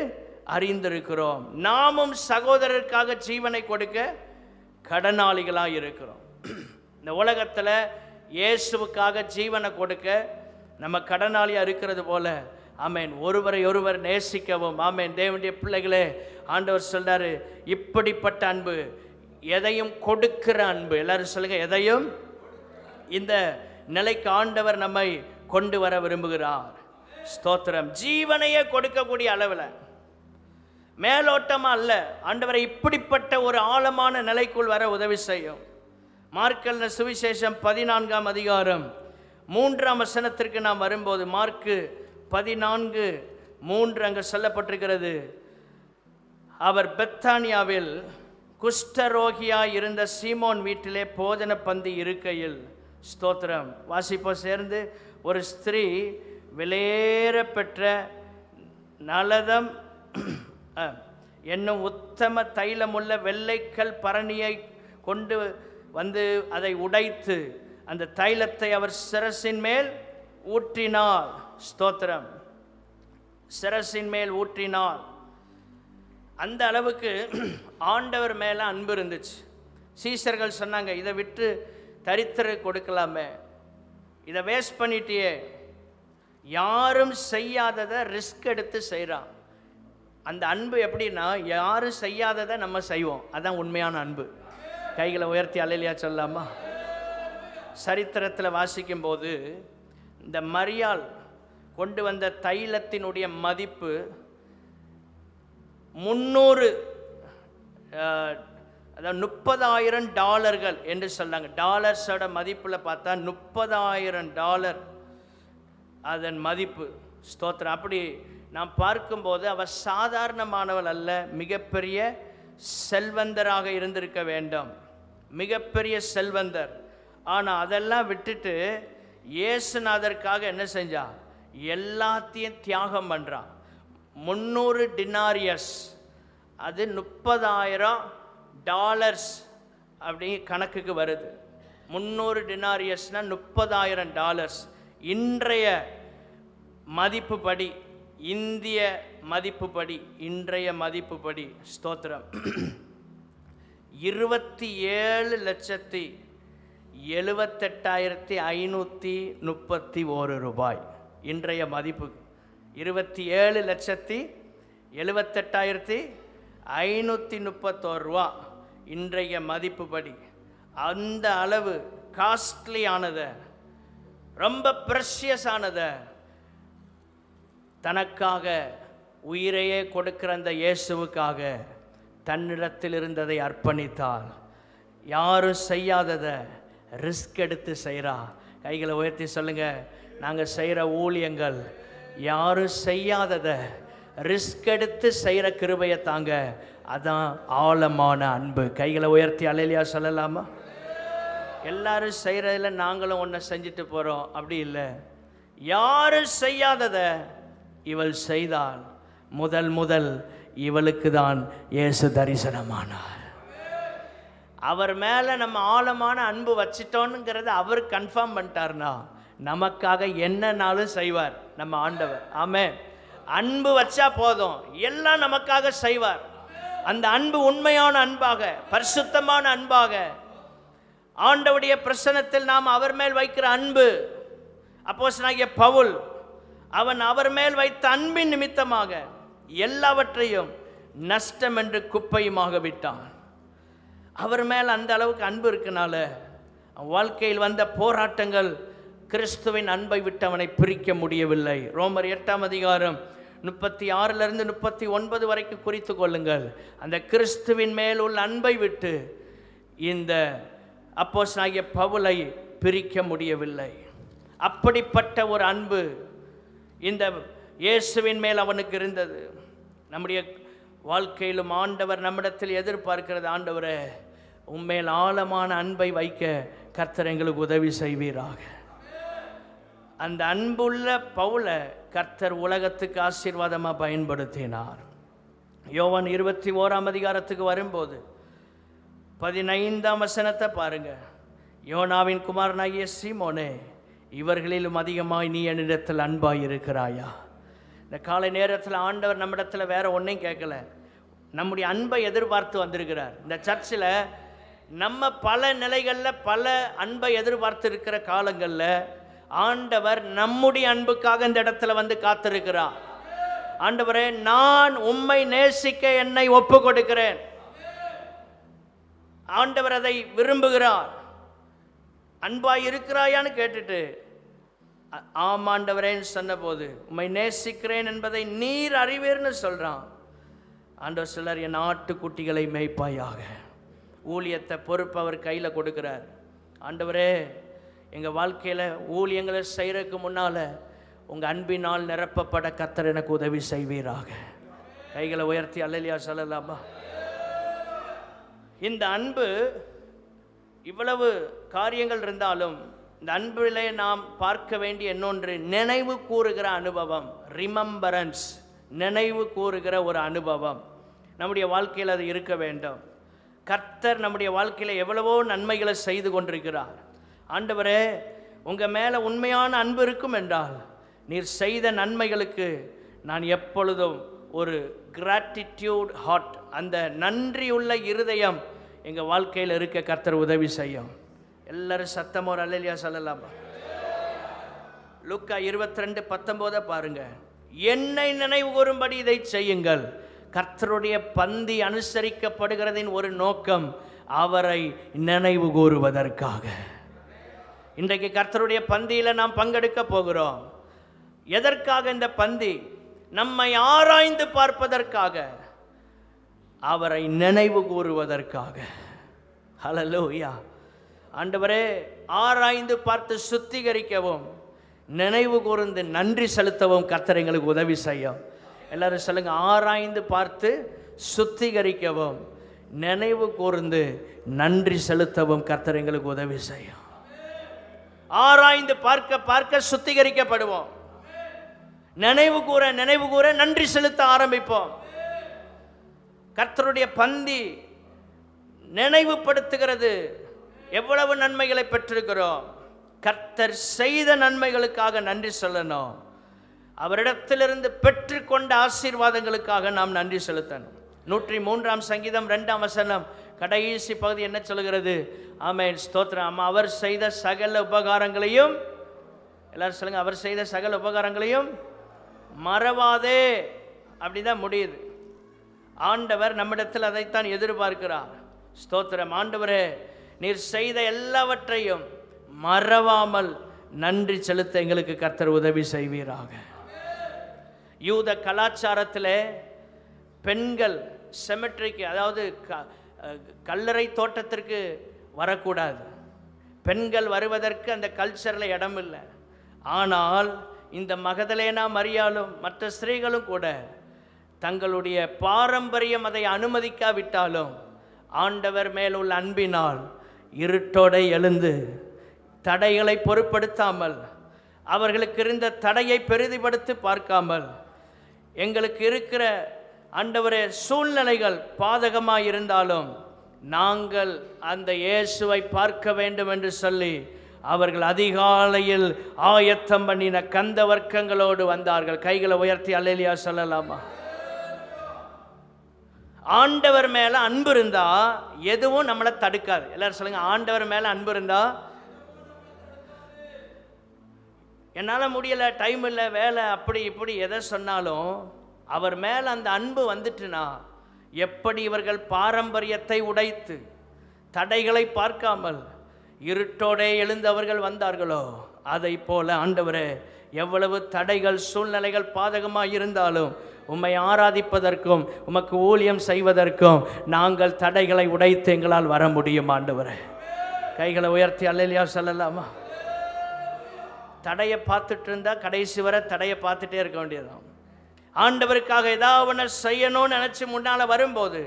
அறிந்திருக்கிறோம். நாமும் சகோதரருக்காக ஜீவனை கொடுக்க கடனாளிகளாக இருக்கிறோம். இந்த உலகத்தில் இயேசுவுக்காக ஜீவனை கொடுக்க நம்ம கடனாளியாக இருக்கிறது போல, ஆமேன், ஒருவரை ஒருவர் நேசிக்கவும். ஆமேன். தேவனுடைய பிள்ளைகளே, ஆண்டவர் சொல்றாரு, இப்படிப்பட்ட அன்பு, எதையும் கொடுக்கிற அன்பு. எல்லாரும் சொல்லுங்க, எதையும். இந்த நிலைக்கு ஆண்டவர் நம்மை கொண்டு வர விரும்புகிறார். ஸ்தோத்திரம். ஜீவனையே கொடுக்கக்கூடிய அளவில், மேலோட்டமாக அல்ல. ஆண்டவரை இப்படிப்பட்ட ஒரு ஆழமான நிலைக்குள் வர உதவி செய்யும். மார்க் சுவிசேஷம் 14 3 வசனத்திற்கு நாம் வரும்போது, மார்க்கு 14:3 அங்கே சொல்லப்பட்டிருக்கிறது, அவர் பெத்தானியாவில் குஷ்டரோகியாய் இருந்த சீமோன் வீட்டிலே போஜன பந்தி இருக்கையில், ஸ்தோத்திரம், வாசிப்போ சேர்ந்து, ஒரு ஸ்திரீ விலையேற பெற்ற நலதம் என்னும் உத்தம தைலமுள்ள வெள்ளைக்கல் பரணியை கொண்டு வந்து அதை உடைத்து அந்த தைலத்தை அவர் சிரசின் மேல் ஊற்றினாள். ஸ்தோத்திரம். சிரசின் மேல் ஊற்றினாள். அந்த அளவுக்கு ஆண்டவர் மேலே அன்பு இருந்துச்சு. சீஷர்கள் சொன்னாங்க, இதை விட்டு தரித்திர கொடுக்கலாமே, இதை வேஸ்ட் பண்ணிட்டியே. யாரும் செய்யாததை ரிஸ்க் எடுத்து செய்கிறான். அந்த அன்பு எப்படின்னா, யாரும் செய்யாததை நம்ம செய்வோம். அதான் உண்மையான அன்பு. கைகளை உயர்த்தி அல்லேலூயா சொல்லலாமா? சரித்திரத்தில் வாசிக்கும் போது இந்த மரியாள் கொண்டு வந்த தைலத்தினுடைய மதிப்பு 300 அதாவது $30,000 என்று சொன்னாங்க. டாலர்ஸோட மதிப்பில் பார்த்தா $30,000 அதன் மதிப்பு. ஸ்தோத்திரம். அப்படி நாம் பார்க்கும்போது அவர் சாதாரணமானவள் அல்ல, மிகப்பெரிய செல்வந்தராக இருந்திருக்க வேண்டும். மிகப்பெரிய செல்வந்தர். ஆனால் அதெல்லாம் விட்டுட்டு இயேசுநாதருக்காக என்ன செஞ்சா? எல்லாத்தையும் தியாகம் பண்ணுறான். 300 டினாரியஸ், அது $30,000 அப்படி கணக்குக்கு வருது. 300 டினாரியஸ்னால் $30,000. இன்றைய மதிப்புப்படி, இந்திய மதிப்புப்படி, இன்றைய மதிப்புப்படி ஸ்தோத்திரம் 27,78,531 ரூபாய். இன்றைய மதிப்பு 27,78,531 ரூபா இன்றைய மதிப்புப்படி. அந்த அளவு காஸ்ட்லியானதை, ரொம்ப ப்ரெஷியஸ் ஆனதை, தனக்காக உயிரையே கொடுக்கிற அந்த இயேசுவுக்காக தன்னிடத்தில் இருந்ததை அர்ப்பணித்தால், யாரும் செய்யாததை ரிஸ்க் எடுத்து செய்கிறா. கைகளை உயர்த்தி சொல்லுங்க, நாங்கள் செய்கிற ஊழியங்கள் யாரும் செய்யாததை ரிஸ்க் எடுத்து செய்கிற கிருபையை தாங்க. அதான் ஆழமான அன்பு. கைகளை உயர்த்தி அல்லேலூயா சொல்லலாமா? எல்லாரும் செய்கிறதில்ல நாங்களும் ஒன்றை செஞ்சுட்டு போகிறோம், அப்படி இல்லை. யாரும் செய்யாததை இவள் செய்தால் முதல் இவளுக்கு தான் இயேசு தரிசனமானார். அவர் மேலே நம்ம ஆழமான அன்பு வச்சிட்டோன்னுங்கிறத அவர் கன்ஃபார்ம் பண்ணிட்டார்னா நமக்காக என்னன்னாலும் செய்வார் நம்ம ஆண்டவர். ஆமென். அன்பு வச்சா போதும், எல்லாம் நமக்காக செய்வார். அந்த அன்பு உண்மையான அன்பாக, பரிசுத்தமான அன்பாக, ஆண்டவருடைய பிரசன்னத்தில் நாம் அவர் மேல் வைக்கிற அன்பு. அப்போஸ்தலனாகிய பவுல் அவன் அவர் மேல் வைத்த அன்பின் நிமித்தமாக எல்லாவற்றையும் நஷ்டம் என்று குப்பையுமாக விட்டான். அவர் மேல் அந்த அளவுக்கு அன்பு இருக்கனால வாழ்க்கையில் வந்த போராட்டங்கள் கிறிஸ்துவின் அன்பை விட்டு அவனை பிரிக்க முடியவில்லை. ரோமர் 8:36-39 வரைக்கும் குறித்து கொள்ளுங்கள். அந்த கிறிஸ்துவின் மேல் உள்ள அன்பை விட்டு இந்த அப்போஸ்தலனாகிய பவுலை பிரிக்க முடியவில்லை. அப்படிப்பட்ட ஒரு அன்பு இந்த இயேசுவின் மேல் அவனுக்கு இருந்தது. நம்முடைய வாழ்க்கையிலும் ஆண்டவர் நம்மிடத்தில் எதிர்பார்க்கிறது, ஆண்டவரே உண்மையில் ஆழமான அன்பை வைக்க கர்த்தர் எங்களுக்கு உதவி செய்வீராக. அந்த அன்புள்ள பவுலை கர்த்தர் உலகத்துக்கு ஆசீர்வாதமாக பயன்படுத்தினார். யோவான் 21 வரும்போது 15 பாருங்க. யோனாவின் குமாரனாகிய சீமோனே, இவர்களிலும் அதிகமாய் நீ என்னிடத்தில் அன்பாய் இருக்கிறாயா? இந்த காலை நேரத்தில் ஆண்டவர் நம்மிடத்தில் வேற ஒன்றையும் கேட்கல, நம்முடைய அன்பை எதிர்பார்த்து வந்திருக்கிறார். இந்த சர்ச்சில் நம்ம பல நிலைகளில் பல அன்பை எதிர்பார்த்து இருக்கிற காலங்களில் ஆண்டவர் நம்முடைய அன்புக்காக இந்த இடத்துல வந்து காத்திருக்கிறார். ஆண்டவரே, நான் உம்மை நேசிக்க என்னை ஒப்பு கொடுக்கிறேன். ஆண்டவர் அதை விரும்புகிறார். அன்பாய் இருக்கிறாயான்னு கேட்டுட்டு ஆமாண்டவரேன்னு சொன்னபோது உம்மை நேசிக்கிறேன் என்பதை நீர் அறிவீர்னு சொல்கிறான். ஆண்டவர் சிலர் என் ஆட்டுக்குட்டிகளை மேய்ப்பாயாக, ஊழியத்தை பொறுப்பு அவர் கையில் கொடுக்கிறார். ஆண்டவரே, எங்கள் வாழ்க்கையில் ஊழியங்களை செய்கிறதுக்கு முன்னால் உங்கள் அன்பினால் நிரப்பப்பட கர்த்தர் எனக்கு உதவி செய்வீராக. கைகளை உயர்த்தி அல்லேலூயா சொல்லலாமா? இந்த அன்பு இவ்வளவு காரியங்கள் இருந்தாலும் இந்த அன்பிலே நாம் பார்க்க வேண்டிய இன்னொன்று நினைவு கூறுகிற அனுபவம். ரிமெம்பரன்ஸ், நினைவு கூறுகிற ஒரு அனுபவம் நம்முடைய வாழ்க்கையில் அது இருக்க வேண்டும். கர்த்தர் நம்முடைய வாழ்க்கையில் எவ்வளவோ நன்மைகளை செய்து கொண்டிருக்கிறார். ஆண்டவரே, உங்கள் மேலே உண்மையான அன்பு இருக்கும் என்றால் நீர் செய்த நன்மைகளுக்கு நான் எப்பொழுதும் ஒரு கிராட்டிடியூட் ஹார்ட், அந்த நன்றியுள்ள இருதயம் எங்கள் வாழ்க்கையில் இருக்க கர்த்தர் உதவி செய்யும். எல்லாரும் சத்தம் ஒரு அல்லேலூயா சொல்லலாமா? லூக்கா 22:19 பாருங்க. என்னை நினைவு கூறும்படி இதை செய்யுங்கள். கர்த்தருடைய பந்தி அனுசரிக்கப்படுகிறதின் ஒரு நோக்கம் அவரை நினைவு கூறுவதற்காக. இன்றைக்கு கர்த்தருடைய பந்தியில் நாம் பங்கெடுக்க போகிறோம். எதற்காக இந்த பந்தி? நம்மை ஆராய்ந்து பார்ப்பதற்காக, அவரை நினைவு கூறுவதற்காக. ஹல்லேலூயா. ஆண்டவரே, ஆராய்ந்து பார்த்து சுத்திகரிக்கவும் நினைவு கூர்ந்து நன்றி செலுத்தவும் கர்த்தர் எங்களுக்கு உதவி செய்யும். எல்லாரும் சொல்லுங்க, ஆராய்ந்து பார்த்து சுத்திகரிக்கவும் நினைவு கூர்ந்து நன்றி செலுத்தவும் கர்த்தர் எங்களுக்கு உதவி செய்யும். ஆராய்ந்து பார்க்க பார்க்க சுத்திகரிக்கப்படுவோம். நினைவு கூற நன்றி செலுத்த ஆரம்பிப்போம். கர்த்தருடைய பந்தி நினைவுபடுத்துகிறது எவ்வளவு நன்மைகளை பெற்றிருக்கிறோம். கர்த்தர் செய்த நன்மைகளுக்காக நன்றி சொல்லணும். அவரிடத்திலிருந்து பெற்றுக்கொண்ட ஆசீர்வாதங்களுக்காக நாம் நன்றி செலுத்தணும். 103 சங்கீதம் 2 கடைசி பகுதி என்ன சொல்கிறது? ஆமென், ஸ்தோத்திரம். அவர் செய்த சகல உபகாரங்களையும், எல்லாரும் சொல்லுங்க, அவர் செய்த சகல உபகாரங்களையும் மறவாதே. அப்படிதான் முடியுது. ஆண்டவர் நம்மிடத்தில் அதைத்தான் எதிர்பார்க்கிறார். ஸ்தோத்திரம். ஆண்டவரே, நீர் செய்த எல்லாவற்றையும் மறவாமல் நன்றி செலுத்த எங்களுக்கு கர்த்தர் உதவி செய்வீராக. யூத கலாச்சாரத்தில் பெண்கள் செமெட்ரிக்கு, அதாவது கல்லறை தோட்டத்திற்கு வரக்கூடாது. பெண்கள் வருவதற்கு அந்த கல்ச்சரில் இடம் இல்லை. ஆனால் இந்த மகதலேனா மரியாளும் மற்ற ஸ்திரீகளும் கூட தங்களுடைய பாரம்பரியம் அதை அனுமதிக்காவிட்டாலும் ஆண்டவர் மேல் உள்ள அன்பினால் இருட்டோடு எழுந்து தடைகளை பொருட்படுத்தாமல், அவர்களுக்கு இருந்த தடையை பெரிதிப்படுத்தி பார்க்காமல், எங்களுக்கு இருக்கிற ஆண்டவரே சூழ்நிலைகள் பாதகமாக இருந்தாலும் நாங்கள் அந்த இயேசுவை பார்க்க வேண்டும் என்று சொல்லி அவர்கள் அதிகாலையில் ஆயத்தம் பண்ணின கந்த வர்க்கங்களோடு வந்தார்கள். கைகளை உயர்த்தி அல்லேலூயா சொல்லலாமா? ஆண்டவர் மேல அன்பு இருந்தா எதுவும் நம்மளை தடுக்காது. எல்லாரும் சொல்லுங்க, ஆண்டவர் மேல அன்பு இருந்தா. என்னால் முடியலை, டைம் இல்லை, வேலை, அப்படி இப்படி எதை சொன்னாலும் அவர் மேலே அந்த அன்பு வந்துட்டுனா, எப்படி இவர்கள் பாரம்பரியத்தை உடைத்து தடைகளை பார்க்காமல் இருட்டோடே எழுந்தவர்கள் வந்தார்களோ, அதை போல ஆண்டவரே, எவ்வளவு தடைகள் சூழ்நிலைகள் பாதகமாக இருந்தாலும் உம்மை ஆராதிப்பதற்கும் உமக்கு ஊழியம் செய்வதற்கும் நாங்கள் தடைகளை உடைத்து எங்களால் வர முடியும். ஆண்டவரே, கைகளை உயர்த்தி அல்லேலூயா சொல்லலாமா? தடையை பார்த்துட்டு இருந்தால் கடைசி வரை தடையை பார்த்துட்டே இருக்க வேண்டியதுதான். ஆண்டவருக்காக ஏதாவது செய்யணும்னு நினச்சி முன்னால் வரும்போது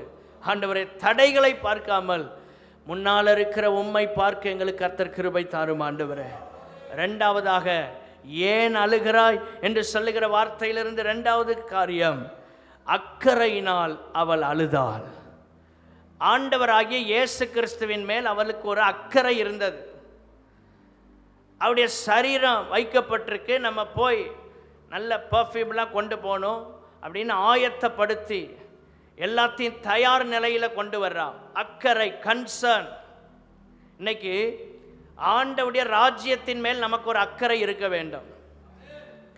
ஆண்டவரை தடைகளை பார்க்காமல் முன்னால் இருக்கிற உம்மை பார்க்க எங்களுக்கு கர்த்தர் கிருபை தாரும் ஆண்டவரே. ரெண்டாவதாக, ஏன் அழுகிறாய் என்று சொல்லுகிற வார்த்தையிலிருந்து ரெண்டாவது காரியம், அக்கறையினால் அவள் அழுதாள். ஆண்டவராகிய இயேசு கிறிஸ்துவின் மேல் அவளுக்கு ஒரு அக்கறை இருந்தது. அவருடைய சரீரம் வைக்கப்பட்டிருக்கு, நம்ம போய் நல்ல பர்ஃப்யூம்லாம் கொண்டு போகணும் அப்படின்னு ஆயத்தப்படுத்தி எல்லாத்தையும் தயார் நிலையில் கொண்டு வர்றா. அக்கறை, கன்சர்ன். இன்னைக்கு ஆண்டவருடைய ராஜ்யத்தின் மேல் நமக்கு ஒரு அக்கறை இருக்க வேண்டும்.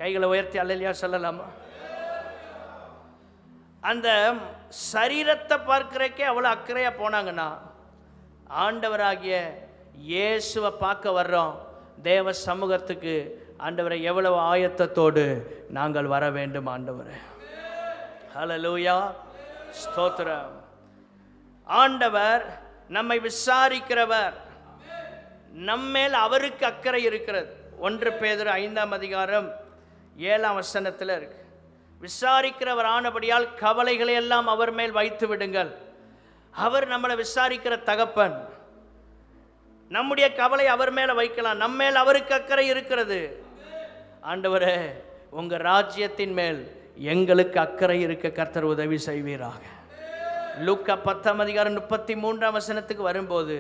கைகளை உயர்த்தி அல்லேலூயா சொல்லலாமா? அந்த சரீரத்தை பார்க்கறக்கே அவ்வளோ அக்கறையாக போனாங்கன்னா, ஆண்டவராகிய இயேசுவை பார்க்க வர்றோம் தேவ சமூகத்துக்கு, ஆண்டவரை எவ்வளவு ஆயத்தத்தோடு நாங்கள் வர வேண்டும். ஆண்டவரே, ஹல்லேலூயா, ஸ்தோத்திரம். ஆண்டவர் நம்மை விசாரிக்கிறவர், நம்மேல் அவருக்கு அக்கறை இருக்கிறது. 1 பேதுரு 5 இருக்கு. விசாரிக்கிறவர் ஆனபடியால் கவலைகளை எல்லாம் அவர் மேல் வைத்து விடுங்கள். அவர் நம்மளை விசாரிக்கிற தகப்பன். நம்முடைய கவலை அவர் மேல வைக்கலாம். நம்ம மேல் அவருக்கு அக்கறை இருக்கிறது. ஆண்டவரே, உங்க ராஜ்யத்தின் மேல் எங்களுக்கு அக்கறை இருக்க கர்த்தர் உதவி செய்வீராக. லூக்கா 10:33 வரும்போது,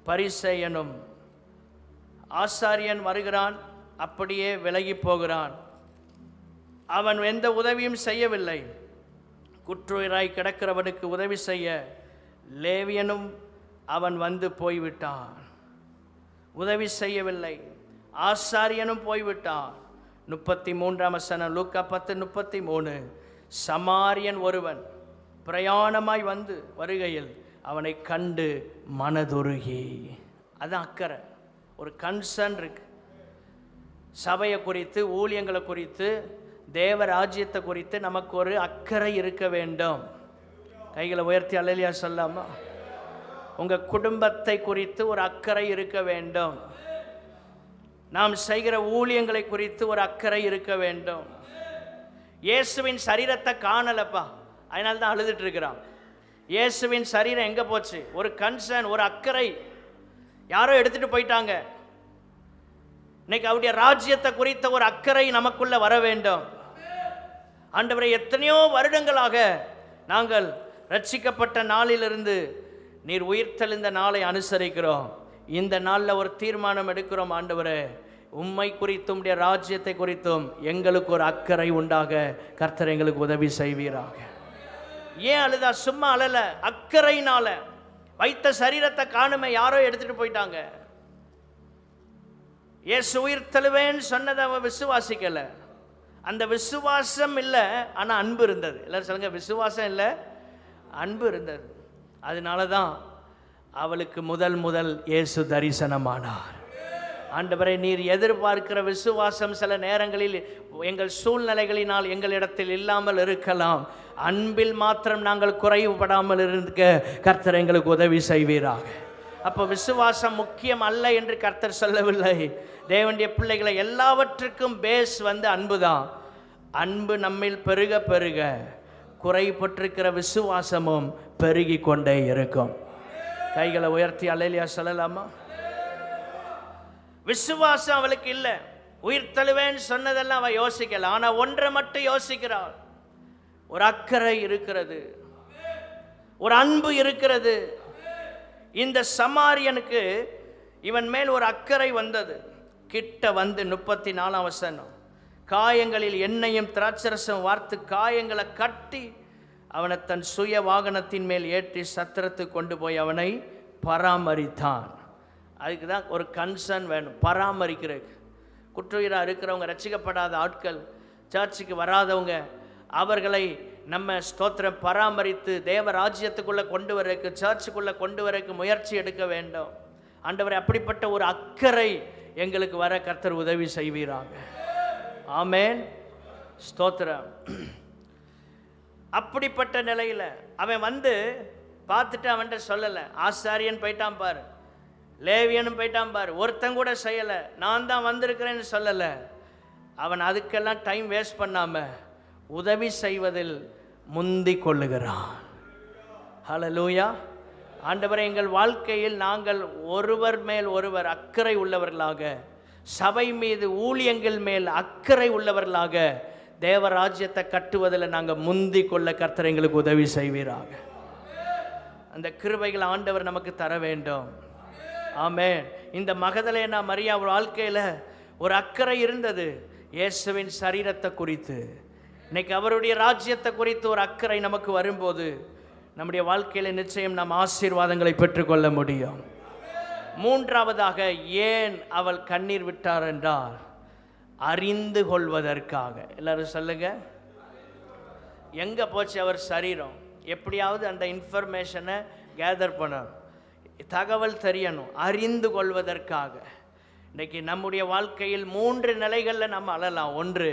பரிசேயனும் ஆசாரியன் வருகிறான், அப்படியே விலகி போகிறான். அவன் எந்த உதவியும் செய்யவில்லை. குற்றுயிராய் கிடக்கிறவனுக்கு உதவி செய்ய லேவியனும் அவன் வந்து போய்விட்டான், உதவி செய்யவில்லை. ஆசாரியனும் போய்விட்டான். 33 லூக்கா 10:33. சமாரியன் ஒருவன் பிரயாணமாய் வந்து வருகையில் அவனை கண்டு மனதுருகி. அதான் அக்கறை, ஒரு கன்சர்ன் இருக்கு. சபையை குறித்து, ஊழியங்களை குறித்து, தேவ ராஜ்யத்தை குறித்து நமக்கு ஒரு அக்கறை இருக்க வேண்டும். கைகளை உயர்த்தி அல்லேலூயா சொல்லாமா? உங்கள் குடும்பத்தை குறித்து ஒரு அக்கறை இருக்க வேண்டும். நாம் செய்கிற ஊழியங்களை குறித்து ஒரு அக்கறை இருக்க வேண்டும். இயேசுவின் சரீரத்தை காணலப்பா, அதனால தான் அழுதுட்டு இருக்கிறான். இயேசுவின் சரீரம் எங்கே போச்சு? ஒரு கன்சர்ன், ஒரு அக்கறை, யாரோ எடுத்துட்டு போயிட்டாங்க. இன்னைக்கு அவருடைய ராஜ்யத்தை குறித்த ஒரு அக்கறை நமக்குள்ள வர வேண்டும். ஆண்டவரை, எத்தனையோ வருடங்களாக நாங்கள் ரட்சிக்கப்பட்ட நாளிலிருந்து நீர் உயிர்த்தெழுந்த நாளை அனுசரிக்கிறோம். இந்த நாளில் ஒரு தீர்மானம் எடுக்கிறோம். ஆண்டவரே, உம்மை குறித்தும் உடைய ராஜ்யத்தை குறித்தும் எங்களுக்கு ஒரு அக்கறை உண்டாக கர்த்தர் எங்களுக்கு உதவி செய்வீராக. ஏன் அழுதா? சும்மா அழல, அக்கறையினால. வைத்த சரீரத்தை காணுமே, யாரோ எடுத்துட்டு போயிட்டாங்க. இயேசு உயிர் தழுவேன்னு சொன்னதை அவன் விசுவாசிக்கல. அந்த விசுவாசம் இல்லை, ஆனால் அன்பு இருந்தது. எல்லாரும் சொல்லுங்க, விசுவாசம் இல்லை, அன்பு இருந்தது. அதனால தான் அவளுக்கு முதல் இயேசு தரிசனமானார். ஆண்டவரை, நீர் எதிர்பார்க்கிற விசுவாசம் சில நேரங்களில் எங்கள் சூழ்நிலைகளினால் எங்களிடத்தில் இல்லாமல் இருக்கலாம். அன்பில் மாத்திரம் நாங்கள் குறைவுபடாமல் இருக்க கர்த்தர் எங்களுக்கு உதவி செய்வீராக. அப்போ விசுவாசம் முக்கியம் அல்ல என்று கர்த்தர் சொல்லவில்லை. தேவனுடைய பிள்ளைகளை, எல்லாவற்றுக்கும் பேஸ் அன்பு தான். அன்பு நம்மில் பெருக பெருக குறைபட்டிருக்கிற விசுவாசமும் பெருகி கொண்டே இருக்கும். கைகளை உயர்த்தி அல்லேலூயா சொல்லலாமா? விசுவாசம் அவளுக்கு இல்லை. உயிர் தழுவேன்னு சொன்னதெல்லாம் அவள் யோசிக்கல. ஆனால் ஒன்றை மட்டும் யோசிக்கிறாள். ஒரு அக்கறை இருக்கிறது, ஒரு அன்பு இருக்கிறது. இந்த சமாரியனுக்கு இவன் மேல் ஒரு அக்கறை வந்தது. கிட்ட 34 வசனம், காயங்களில் எண்ணெயும் திராட்சரசம் வார்த்து காயங்களை கட்டி அவனை தன் சுய வாகனத்தின் மேல் ஏற்றி சத்திரத்துக்கு கொண்டு போய் அவனை பராமரித்தான். அதுக்கு தான் ஒரு கன்சர்ன் வேணும், பராமரிக்கிறதுக்கு. குற்றுயிராக இருக்கிறவங்க, ரட்சிக்கப்படாத ஆட்கள், சர்ச்சுக்கு வராதவங்க, அவர்களை நம்ம ஸ்தோத்திரம் பராமரித்து தேவ ராஜ்யத்துக்குள்ளே கொண்டு வரக்கு, சர்ச்சுக்குள்ளே கொண்டு வரக்கு முயற்சி எடுக்க வேண்டும். ஆண்டவரே, அப்படிப்பட்ட ஒரு அக்கறை எங்களுக்கு வர கர்த்தர் உதவி செய்வீராங்க. ஆமேன், ஸ்தோத்திரம். அப்படிப்பட்ட நிலையில் அவன் பார்த்துட்டு அவன்கிட்ட சொல்லலை. ஆசாரியன் போயிட்டான் பாரு, லேவியனும் போயிட்டான் பாரு, ஒருத்தன் கூட செய்யலை, நான் தான் வந்திருக்கிறேன்னு சொல்லலை. அவன் அதுக்கெல்லாம் டைம் வேஸ்ட் பண்ணாமல் உதவி செய்வதில் முந்தி கொள்ளுகிறான். ஹல்லேலூயா. ஆண்டவரே, எங்கள் வாழ்க்கையில் நாங்கள் ஒருவர் மேல் ஒருவர் அக்கறை உள்ளவர்களாக, சபை மீது ஊழியங்கள் மேல் அக்கறை உள்ளவர்களாக தேவராஜ்யத்தை கட்டுவதில் நாங்கள் முந்தி கொள்ள கர்த்தர் எங்களுக்கு உதவி செய்வீராக. அந்த கிருபைகள் ஆண்டவர் நமக்கு தர வேண்டும். ஆமென். இந்த மகதலேனா மரியா வாழ்க்கையில் ஒரு அக்கறை இருந்தது, இயேசுவின் சரீரத்தை குறித்து. இன்னைக்கு அவருடைய ராஜ்யத்தை குறித்து ஒரு அக்கறை நமக்கு வரும்போது நம்முடைய வாழ்க்கையில் நிச்சயம் நாம் ஆசீர்வாதங்களை பெற்றுக்கொள்ள முடியும். மூன்றாவதாக, ஏன் அவள் கண்ணீர் விட்டார் என்றால் அறிந்து கொள்வதற்காக. எல்லாரும் சொல்லுங்க, எங்கே போச்சு அவர் சரீரம்? எப்படியாவது அந்த இன்ஃபர்மேஷனை கேதர் பண்ணணும், தகவல் தெரியணும், அறிந்து கொள்வதற்காக. இன்றைக்கி நம்முடைய வாழ்க்கையில் 3 நிலைகளில் நம்ம அழலாம். ஒன்று,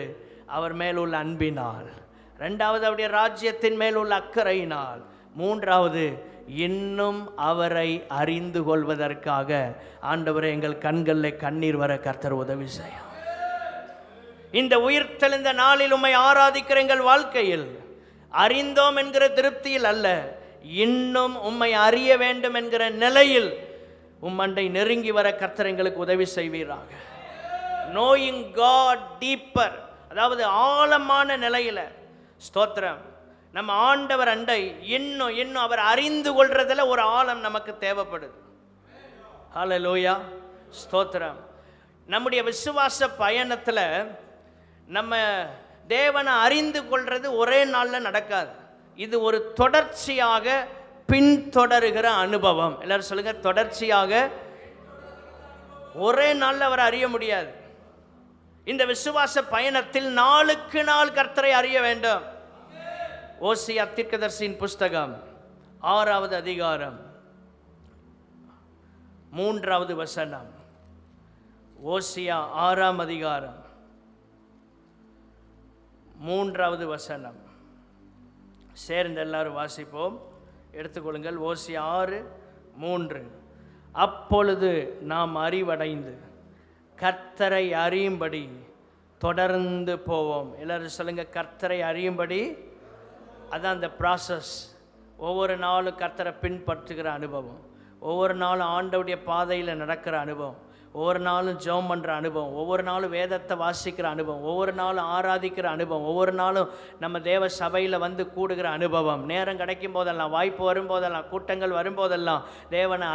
அவர் மேலுள்ள அன்பினால். ரெண்டாவது, அவருடைய ராஜ்யத்தின் மேலுள்ள அக்கறையினால். மூன்றாவது, இன்னும் அவரை அறிந்து கொள்வதற்காக. ஆண்டவரே, எங்கள் கண்களில் கண்ணீர் வர கர்த்தர் உதவி செய்யும். இந்த உயிர்த்தெழுந்த நாளில் உம்மை ஆராதிக்கிற எங்கள் வாழ்க்கையில் அறிந்தோம் என்கிற திருப்தியில் அல்ல, இன்னும் உம்மை அறிய வேண்டும் என்கிற நிலையில் உம்மண்டை நெருங்கி வர கர்த்தர் எங்களுக்கு உதவி செய்வீராக. நோயிங் காட் டீப்பர், அதாவது ஆழமான நிலையில். ஸ்தோத்திரம். நம்ம ஆண்டவர் அண்டை இன்னும் அவர் அறிந்து கொள்றதுல ஒரு ஆழம் நமக்கு தேவைப்படுது. ஹல்லேலூயா, ஸ்தோத்திரம். நம்முடைய விசுவாச பயணத்தில் நம்ம தேவனை அறிந்து கொள்றது ஒரே நாளில் நடக்காது. இது ஒரு தொடர்ச்சியாக பின்தொடருகிற அனுபவம். எல்லாரும் சொல்லுங்க, தொடர்ச்சியாக. ஒரே நாளில் அவரை அறிய முடியாது. இந்த விசுவாச பயணத்தில் நாளுக்கு நாள் கர்த்தரை அறிய வேண்டும். ஓசியா தீர்க்கதரிசியின் புஸ்தகம் 6வது அதிகாரம் 3வது வசனம். ஓசியா 6ஆம் அதிகாரம் 3வது வசனம். சேர்ந்து எல்லாரும் வாசிப்போம், எடுத்துக்கொள்ளுங்கள். ஓசியா 6:3. அப்பொழுது நாம் அறிவடைந்து கர்த்தரை அறியும்படி தொடர்ந்து போவோம். எல்லாரும் சொல்லுங்க, கர்த்தரை அறியும்படி. அதான் அந்த ப்ராசஸ். ஒவ்வொரு நாளும் கர்த்தரை பின்பற்றுகிற அனுபவம், ஒவ்வொரு நாளும் ஆண்டவருடைய பாதையில் நடக்கிற அனுபவம், ஒவ்வொரு நாளும் ஜெபம் பண்ணுற அனுபவம், ஒவ்வொரு நாளும் வேதத்தை வாசிக்கிற அனுபவம், ஒவ்வொரு நாளும் ஆராதிக்கிற அனுபவம், ஒவ்வொரு நாளும் நம்ம தேவ சபையில் வந்து கூடுகிற அனுபவம், நேரம் கிடைக்கும் போதெல்லாம், வாய்ப்பு வரும்போதெல்லாம், கூட்டங்கள் வரும்போதெல்லாம் தேவனை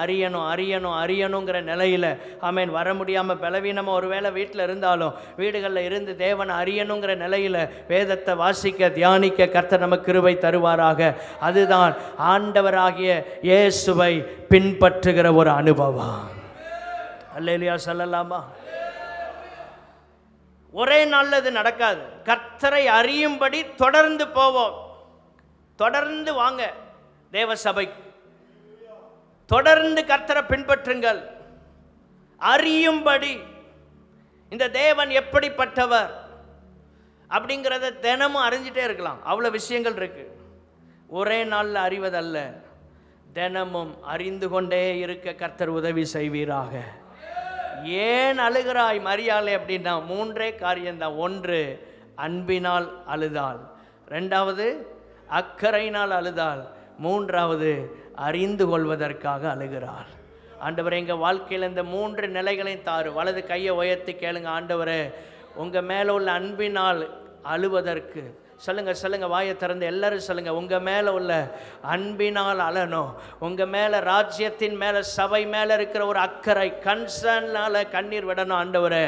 அறியணுங்கிற நிலையில் ஆமேன் வர முடியாமல் பலவீனமாக ஒருவேளை வீட்டில் இருந்தாலும் வீடுகளில் இருந்து தேவனை அறியணுங்கிற நிலையில் வேதத்தை வாசிக்க தியானிக்க கர்த்தர் நமக்கு கிருபை தருவாராக. அதுதான் ஆண்டவராகிய இயேசுவை பின்பற்றுகிற ஒரு அனுபவம். அல்லேலூயா சொல்லலாமா? ஒரே நாளில் அது நடக்காது. கர்த்தரை அறியும்படி தொடர்ந்து போவோம். தொடர்ந்து வாங்க தேவ சபைக்கு, தொடர்ந்து கர்த்தரை பின்பற்றுங்கள். அறியும்படி இந்த தேவன் எப்படிப்பட்டவர் அப்படிங்கிறத தினமும் அறிஞ்சிட்டே இருக்கலாம். அவ்வளோ விஷயங்கள் இருக்கு. ஒரே நாளில் அறிவதல்ல, தினமும் அறிந்து கொண்டே இருக்க கர்த்தர் உதவி செய்வீராக. ஏன் அழுகிறாய் மரியாளே அப்படின்னா 3 காரியம்தான். 1 அன்பினால் அழுதாள், 2வது அக்கறையினால் அழுதாள், 3வது அறிந்து கொள்வதற்காக அழுகிறாள். ஆண்டவரே, எங்கள் வாழ்க்கையில் இந்த 3 நிலைகளையும் தாரு. வலது கையை உயர்த்தி கேளுங்க. ஆண்டவரே, உங்கள் மேலே உள்ள அன்பினால் அழுவதற்கு சொல்லுங்க, வாயை திறந்து எல்லாரும் சொல்லுங்க. உங்கள் மேலே உள்ள அன்பினால் அழணும். உங்கள் மேலே, ராஜ்யத்தின் மேலே, சபை மேலே இருக்கிற ஒரு அக்கறை, கன்சர்னால கண்ணீர் விடணும். ஆண்டவரே,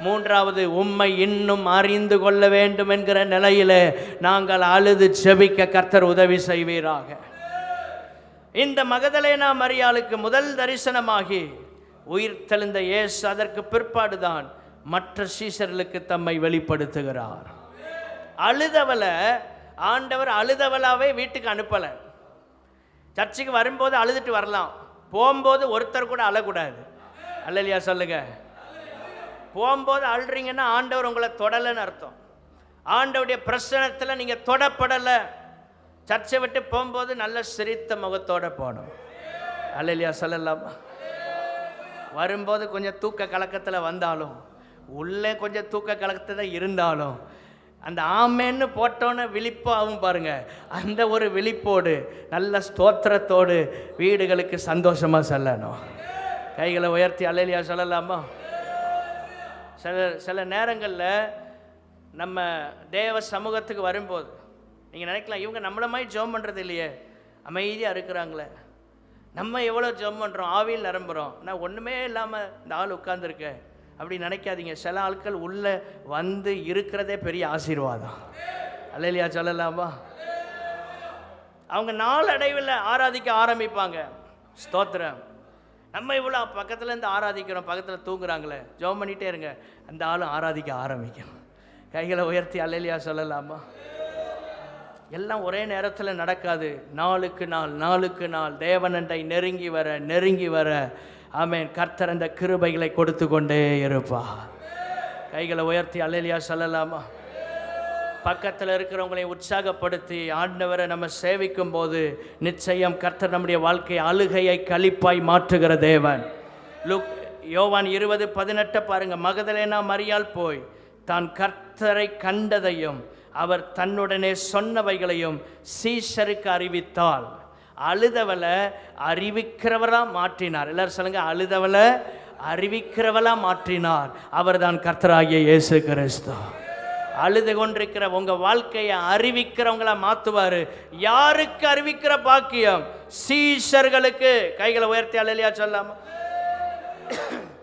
3வது உம்மை இன்னும் அறிந்து கொள்ள வேண்டும் என்கிற நிலையில் நாங்கள் அழுது ஜெபிக்க கர்த்தர் உதவி செய்வீராக. இந்த மகதலேனா மரியாளுக்கு முதல் தரிசனமாகி உயிர் தெழுந்த இயேசு அதற்கு பிற்பாடுதான் மற்ற சீஷர்களுக்கு தம்மை வெளிப்படுத்துகிறார். அழுதவளை ஆண்டவர் அழுதவளாவே வீட்டுக்கு அனுப்பலை. சர்ச்சுக்கு வரும்போது அழுதுட்டு வரலாம், போகும்போது ஒருத்தர் கூட அழக்கூடாது. அல்லேலூயா சொல்லுங்க. போகும்போது அழுறீங்கன்னா ஆண்டவர் உங்களை தொடலைன்னு அர்த்தம். ஆண்டவருடைய பிரசன்னத்தில் நீங்கள் தொடப்படலை. சர்ச்சை விட்டு போகும்போது நல்ல சிரித்த முகத்தோடு போகணும். அல்லேலூயா சொல்லலாமா? வரும்போது கொஞ்சம் தூக்க கலக்கத்தில் வந்தாலும், உள்ளே கொஞ்சம் தூக்க கலக்கத்தில் இருந்தாலும், அந்த ஆமேன்னு போட்டோன்னு விழிப்பாகவும் பாருங்க, அந்த ஒரு விழிப்போடு நல்ல ஸ்தோத்திரத்தோடு வீடுகளுக்கு சந்தோஷமாக செல்லணும். கைகளை உயர்த்தி அல்லேலூயா சொல்லலாமா? சில நேரங்களில் நம்ம தேவ சமூகத்துக்கு வரும்போது நீங்கள் நினைக்கலாம், இவங்க நம்மளை மாதிரி ஜெபம் பண்ணுறது இல்லையே, அமைதியாக இருக்கிறாங்களே, நம்ம எவ்வளோ ஜெபம் பண்ணுறோம், ஆவியில் நிரம்புகிறோம், நான் ஒன்றுமே இல்லாமல் இந்த ஆள் உட்கார்ந்துருக்கேன் அப்படி நினைக்காதீங்க. சில ஆட்கள் உள்ளே வந்து இருக்கிறதே பெரிய ஆசீர்வாதம். அல்லேலூயா சொல்லலாமா? அவங்க நாளடைவில் ஆராதிக்க ஆரம்பிப்பாங்க. ஸ்தோத்திரம். நம்ம இவ்வளோ பக்கத்தில் இருந்து ஆராதிக்கிறோம், பக்கத்தில் தூங்குறாங்களே, ஜெபம் பண்ணிகிட்டே இருங்க, அந்த ஆளும் ஆராதிக்க ஆரம்பிக்கும். கைகளை உயர்த்தி அல்லேலூயா சொல்லலாமா? எல்லாம் ஒரே நேரத்தில் நடக்காது. நாளுக்கு நாள் தேவனண்டை நெருங்கி வர ஆமென் கர்த்தர் அந்த கிருபைகளை கொடுத்து கொண்டே இருப்பார். கைகளை உயர்த்தி அல்லேலூயா சொல்லலாமா? பக்கத்தில் இருக்கிறவங்களை உற்சாகப்படுத்தி ஆண்டவரை நம்ம சேவிக்கும் போது நிச்சயம் கர்த்தர் நம்முடைய வாழ்க்கை அழுகையை களிப்பாய் மாற்றுகிற தேவன். யோவான் 20:18 பாருங்க. மகதலேனா மரியாள் போய் தான் கர்த்தரை கண்டதையும் அவர் தன்னுடனே சொன்னவைகளையும் சீஷருக்கு அறிவித்தாள். அழுதவளை அறிவிக்கிறவரா மாற்றினார். எல்லாரும் சொல்லுங்க, அழுதவளை அறிவிக்கிறவளா மாற்றினார். அவர் தான் கர்த்தராகிய இயேசு கிறிஸ்து. அழுது கொண்டிருக்கிற உங்க வாழ்க்கையை அறிவிக்கிறவங்களா மாற்றுவார். யாருக்கு அறிவிக்கிற பாக்கியம்? சீஷர்களுக்கு. கைகளை உயர்த்தி அல்லேலூயா சொல்லாம.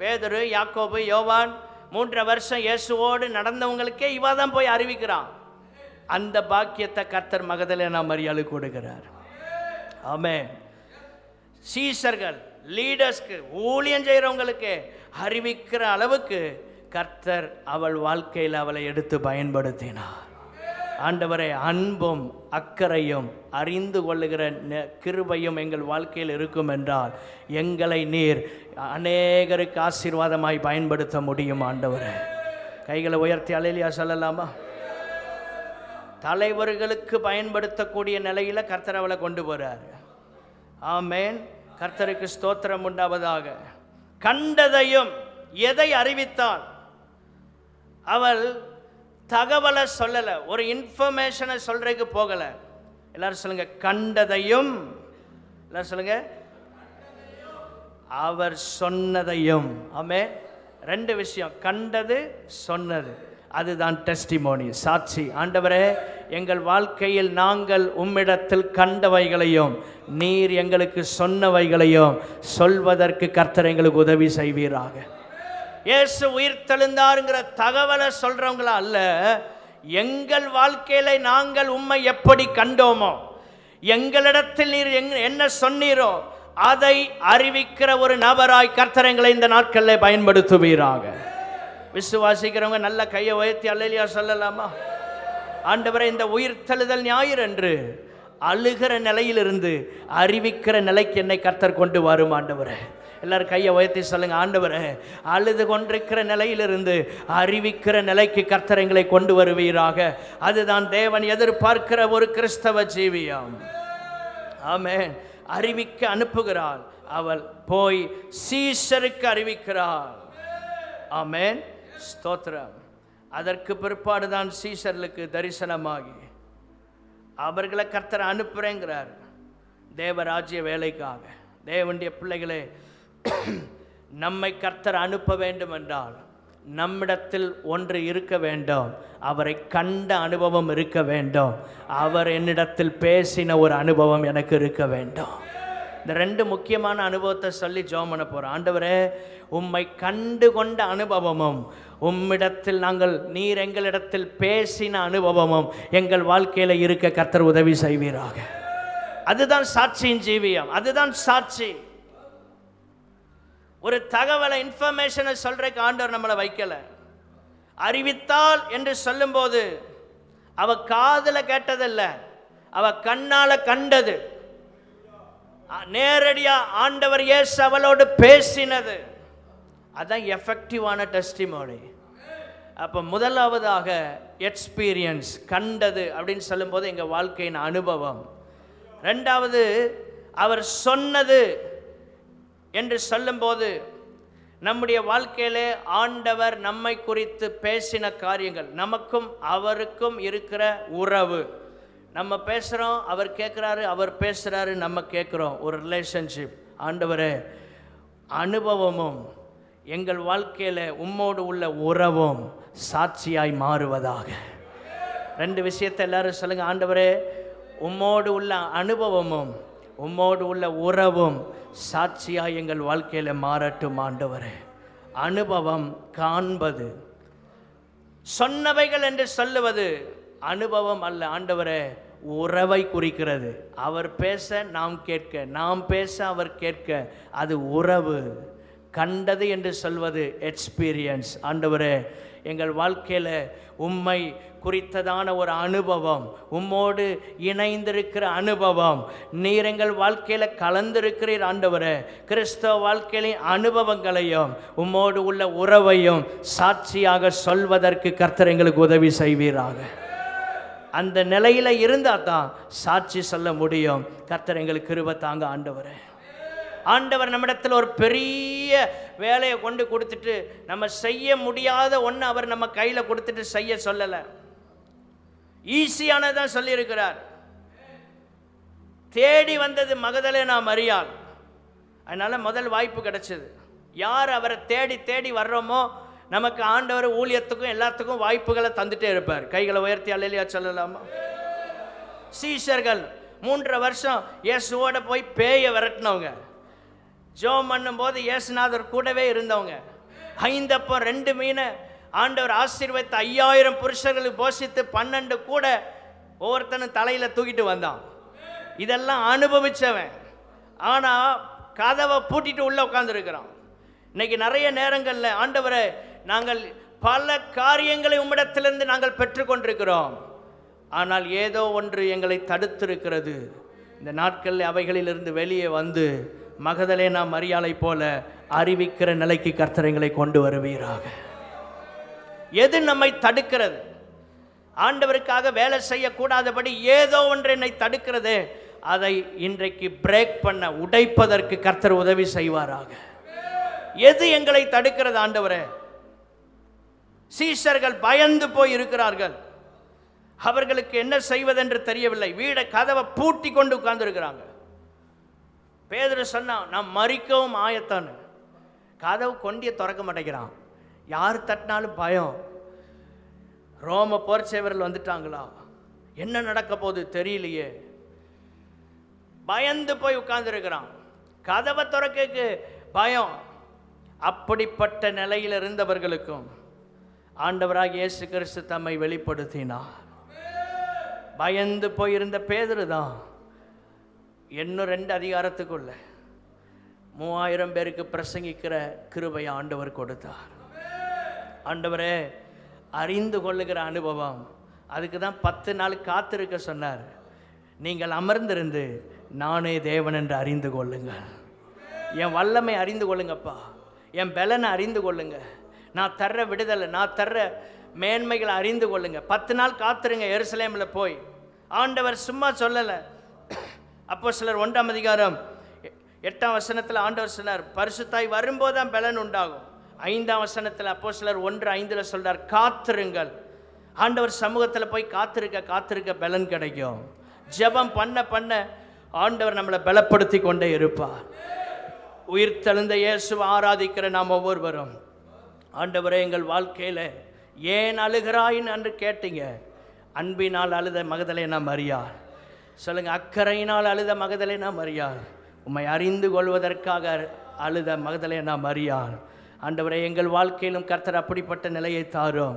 பேதுரு, யாக்கோபு, யோவான் 3 வருஷம் இயேசுவோடு நடந்தவங்களுக்கே இவ தான் போய் அறிவிக்கிறான். அந்த பாக்கியத்தை கர்த்தர் மகதலேனா மரியாளுக்கு கொடுக்கிறார். ஆமென். சீஷர்கள், லீடர்ஸ்க்கு, ஊழியம் செய்கிறவங்களுக்கு அறிவிக்கிற அளவுக்கு கர்த்தர் அவள் வாழ்க்கையில் அவளை எடுத்து பயன்படுத்தினார். ஆண்டவரே, அன்பும் அக்கறையும் அறிந்து கொள்ளுகிற கிருபையும் எங்கள் வாழ்க்கையில் இருக்கும் என்றால் எங்களை நீர் அநேகருக்கு ஆசீர்வாதமாய் பயன்படுத்த முடியும். ஆண்டவரே, கைகளை உயர்த்தி அல்லேலூயா சொல்லலாமா? தலைவர்களுக்கு பயன்படுத்தக்கூடிய நிலையில் கர்த்தர் அவளை கொண்டு போகிறார். ஆமென். கர்த்தருக்கு ஸ்தோத்திரம் உண்டாவதாக. கண்டதையும் எதை அறிவித்தாள்? அவள் தகவலை சொல்லலை, ஒரு இன்ஃபர்மேஷனை சொல்றதுக்கு போகலை. எல்லாரும் சொல்லுங்க, கண்டதையும். எல்லாரும் சொல்லுங்க, அவர் சொன்னதையும். ஆமென். ரெண்டு விஷயம், கண்டது, சொன்னது. அதுதான் டெஸ்டிமோனி, சாட்சி. ஆண்டவரே, எங்கள் வாழ்க்கையில் நாங்கள் உம்மிடத்தில் கண்டவைகளையும் நீர் எங்களுக்கு சொன்னவைகளையும் சொல்வதற்கு கர்த்தர் எங்களுக்கு உதவி செய்வீராக. இயேசு உயிர் தெழுந்தாருங்கிற தகவலை சொல்றவங்களா அல்ல, எங்கள் வாழ்க்கையில நாங்கள் உம்மை எப்படி கண்டோமோ, எங்களிடத்தில் நீர் என்ன சொன்னீரோ அதை அறிவிக்கிற ஒரு நபராய் கர்த்தர் எங்களை இந்த நாட்களில் பயன்படுத்துவீராக. விசுவாசிக்கிறவங்க நல்ல கையை உயர்த்தி அல்லேலூயா சொல்லலாமா? ஆண்டவரே, இந்த உயிர் தெழுதல் ஞாயிறு என்று அழுகிற நிலையிலிருந்து அறிவிக்கிற நிலைக்கு என்னை கர்த்தர் கொண்டு வரும். ஆண்டவரே, எல்லாரும் கையை உயர்த்தி சொல்லுங்க, ஆண்டவரே, அழுது கொண்டிருக்கிற நிலையிலிருந்து அறிவிக்கிற நிலைக்கு கர்த்தர் எங்களை கொண்டு வருவீராக. அதுதான் தேவன் எதிர்பார்க்கிற ஒரு கிறிஸ்தவ ஜீவியம். ஆமென். அறிவிக்க அனுப்புகிறாள், அவள் போய் சீஷருக்கு அறிவிக்கிறாள். ஆமென், ஸ்தோத்திரம். அதற்கு பிற்பாடுதான் சீஷர்களுக்கு தரிசனமாகி அவர்களை கர்த்தர் அனுப்புறேங்கிறார் தேவராஜ்ய வேலைக்காக. தேவனுடைய பிள்ளைகளே, நம்மை கர்த்தர் அனுப்ப வேண்டும் என்றால் நம்மிடத்தில் ஒன்று இருக்க வேண்டும், அவரை கண்ட அனுபவம் இருக்க வேண்டும், அவர் என்னிடத்தில் பேசின ஒரு அனுபவம் எனக்கு இருக்க வேண்டும். இந்த ரெண்டு முக்கியமான அனுபவத்தை சொல்லி ஜெபம் பண்ண போகிறோம். ஆண்டவரே, உம்மை கண்டு கொண்ட அனுபவமும் உம்மிடத்தில் நீர் எங்களிடத்தில் பேசின அனுபவமும் எங்கள் வாழ்க்கையில் இருக்க கர்த்தர் உதவி செய்வீராக. அதுதான் சாட்சியின் ஜீவியம், அதுதான் சாட்சி. ஒரு தகவலை, இன்ஃபர்மேஷனை சொல்றதுக்கு ஆண்டவர் நம்மளை வைக்கல. அறிவித்தால் என்று சொல்லும்போது அவ காதுல கேட்டதில்லை, அவ கண்ணால கண்டது. நேரடியா ஆண்டவர் இயேசு அவளோடு பேசினது. அதான் எஃபெக்டிவான டெஸ்டிமோனி. அப்போ முதலாவதாக எக்ஸ்பீரியன்ஸ், கண்டது அப்படின்னு சொல்லும்போது எங்கள் வாழ்க்கையின் அனுபவம். ரெண்டாவது அவர் சொன்னது என்று சொல்லும்போது நம்முடைய வாழ்க்கையிலே ஆண்டவர் நம்மை குறித்து பேசின காரியங்கள், நமக்கும் அவருக்கும் இருக்கிற உறவு. நம்ம பேசுகிறோம், அவர் கேட்குறாரு, அவர் பேசுகிறாரு, நம்ம கேட்குறோம். ஒரு ரிலேஷன்ஷிப். ஆண்டவரே, அனுபவமும் எங்கள் வாழ்க்கையில் உம்மோடு உள்ள உறவும் சாட்சியாய் மாறுவதாக. ரெண்டு விஷயத்தை எல்லாரும் சொல்லுங்கள். ஆண்டவரே, உம்மோடு உள்ள அனுபவமும் உம்மோடு உள்ள உறவும் சாட்சியாய் எங்கள் வாழ்க்கையில் மாறட்டும். ஆண்டவரே, அனுபவம் காண்பது, சொன்னவைகள் என்று சொல்லுவது அனுபவம் அல்ல. ஆண்டவரே, உறவை குறிக்கிறது. அவர் பேச நாம் கேட்க, நாம் பேச அவர் கேட்க, அது உறவு. கண்டது என்று சொல்வது எக்ஸ்பீரியன்ஸ். ஆண்டவரே, எங்கள் வாழ்க்கையில் உம்மை குறித்ததான ஒரு அனுபவம், உம்மோடு இணைந்திருக்கிற அனுபவம், நீர் எங்கள் வாழ்க்கையில் கலந்திருக்கிறீர். ஆண்டவரே, கிறிஸ்தவ வாழ்க்கையின் அனுபவங்களையும் உம்மோடு உள்ள உறவையும் சாட்சியாக சொல்வதற்கு கர்த்தர் எங்களுக்கு உதவி செய்வீராக. அந்த நிலையில் இருந்தால் தான் சாட்சி சொல்ல முடியும். கர்த்தர் எங்களுக்கு கிருபை தாங்க. ஆண்டவரே, ஆண்டவர் நம்மிடத்தில் ஒரு பெரிய வேலையை கொண்டு கொடுத்துட்டு நம்ம செய்ய முடியாத ஒன்று அவர் நம்ம கையில் கொடுத்துட்டு செய்ய சொல்லலை, ஈஸியானதான் சொல்லியிருக்கிறார். தேடி வந்தது மகதலேனா மரியாள். அதனால் முதல் வாய்ப்பு கிடைச்சது. யார் அவரை தேடி தேடி வர்றோமோ நமக்கு ஆண்டவர் ஊழியத்துக்கும் எல்லாத்துக்கும் வாய்ப்புகளை தந்துட்டே இருப்பார். கைகளை உயர்த்தி அல்லேலூயா சொல்லலாமா? சீஷர்கள் 3 வருஷம் இயேசுவோட போய் பேயை விரட்டினவங்க, ஜெபம் பண்ணும்போது இயேசுநாதர் கூடவே இருந்தவங்க, 5 அப்பம் 2 மீனை ஆண்டவர் ஆசீர்வதித்து 5000 புருஷர்களுக்கு போஷித்து 12 கூட ஒவ்வொருத்தனும் தலையில் தூக்கிட்டு வந்தான். இதெல்லாம் அனுபவிச்சவன். ஆனால் கதவை பூட்டிட்டு உள்ளே உட்காந்துருக்கிறான். இன்னைக்கு நிறைய நேரங்களில் ஆண்டவரை நாங்கள் பல காரியங்களை உம்மிடத்திலிருந்து நாங்கள் பெற்றுக்கொண்டிருக்கிறோம், ஆனால் ஏதோ ஒன்று எங்களை தடுத்திருக்கிறது. இந்த நாட்களில் அவைகளிலிருந்து வெளியே வந்து மகதலேனா மரியாளை போல அறிவிக்கிற நிலைக்கு கர்த்தர் எங்களை கொண்டு வருவீராக. எது நம்மை தடுக்கிறது? ஆண்டவருக்காக வேலை செய்யக்கூடாதபடி ஏதோ ஒன்று என்னை தடுக்கிறது. அதை இன்றைக்கு பிரேக் பண்ண, உடைப்பதற்கு கர்த்தர் உதவி செய்வாராக. எது எங்களை தடுக்கிறது ஆண்டவரே? சீஷர்கள் பயந்து போய் இருக்கிறார்கள். அவர்களுக்கு என்ன செய்வதென்று தெரியவில்லை. வீடை கதவை பூட்டி கொண்டு உட்கார்ந்து இருக்கிறாங்க. பேதுரு சொன்னான், நான் மரிக்கவும் ஆயத்தான்னு. கதவு கொண்டிய திறக்க மாட்டேங்கிறான். யார் தட்டினாலும் பயம். ரோம போர் சேவர்கள் வந்துட்டாங்களா, என்ன நடக்க போகுது தெரியலையே, பயந்து போய் உட்கார்ந்து இருக்கிறான். கதவை திறக்க பயம். அப்படிப்பட்ட நிலையில் இருந்தவர்களுக்கும் ஆண்டவராக இயேசு கிறிஸ்து தம்மை வெளிப்படுத்தினார். பயந்து போயிருந்த பேதுரு தான் இன்னும் 2 அதிகாரத்துக்குள்ள 3000 பேருக்கு பிரசங்கிக்கிற கிருபையை ஆண்டவர் கொடுத்தார். ஆண்டவரே, அறிந்து கொள்ளுகிற அனுபவம், அதுக்கு தான் 10 நாள் காத்திருக்க சொன்னார். நீங்கள் அமர்ந்திருந்து நானே தேவன் என்று அறிந்து கொள்ளுங்கள். என் வல்லமை அறிந்து கொள்ளுங்கப்பா, என் பலனை அறிந்து கொள்ளுங்க, நான் தர்ற விடுதலை, நான் தர்ற மேன்மைகளை அறிந்து கொள்ளுங்க. 10 நாள் காத்துருங்க. எருசலேமில் போய் ஆண்டவர் சும்மா சொல்லலை. அப்போஸ்தலர் 1ஆம் அதிகாரம் 8ஆம் வசனத்தில் ஆண்டவர் சொன்னார், பரிசுத்தாய் வரும்போது தான் பலன் உண்டாகும். 5ஆம் வசனத்தில் அப்போஸ்தலர் 1:5 சொல்றார், காத்திருங்கள். ஆண்டவர் சமூகத்தில் போய் காத்திருக்க பலன் கிடைக்கும். ஜெபம் பண்ண பண்ண ஆண்டவர் நம்மளை பலப்படுத்தி கொண்டே இருப்பார். உயிர்த்தெழுந்த இயேசுவை ஆராதிக்கிற நாம் ஒவ்வொருவரும், ஆண்டவரே எங்கள் வாழ்க்கையில் ஏன் அழுகிறாயின்னு என்று கேட்டீங்க. அன்பினால் அழுத மகதலேனா மரியாள். சொல்லுங்க, அக்கறையினால் அழுத மகதலேனா மரியாள். உம்மை அறிந்து கொள்வதற்காக அழுத மகதலேனா மரியாள். ஆண்டவரே, எங்கள் வாழ்க்கையிலும் கர்த்தர் அப்படிப்பட்ட நிலையை தாரும்.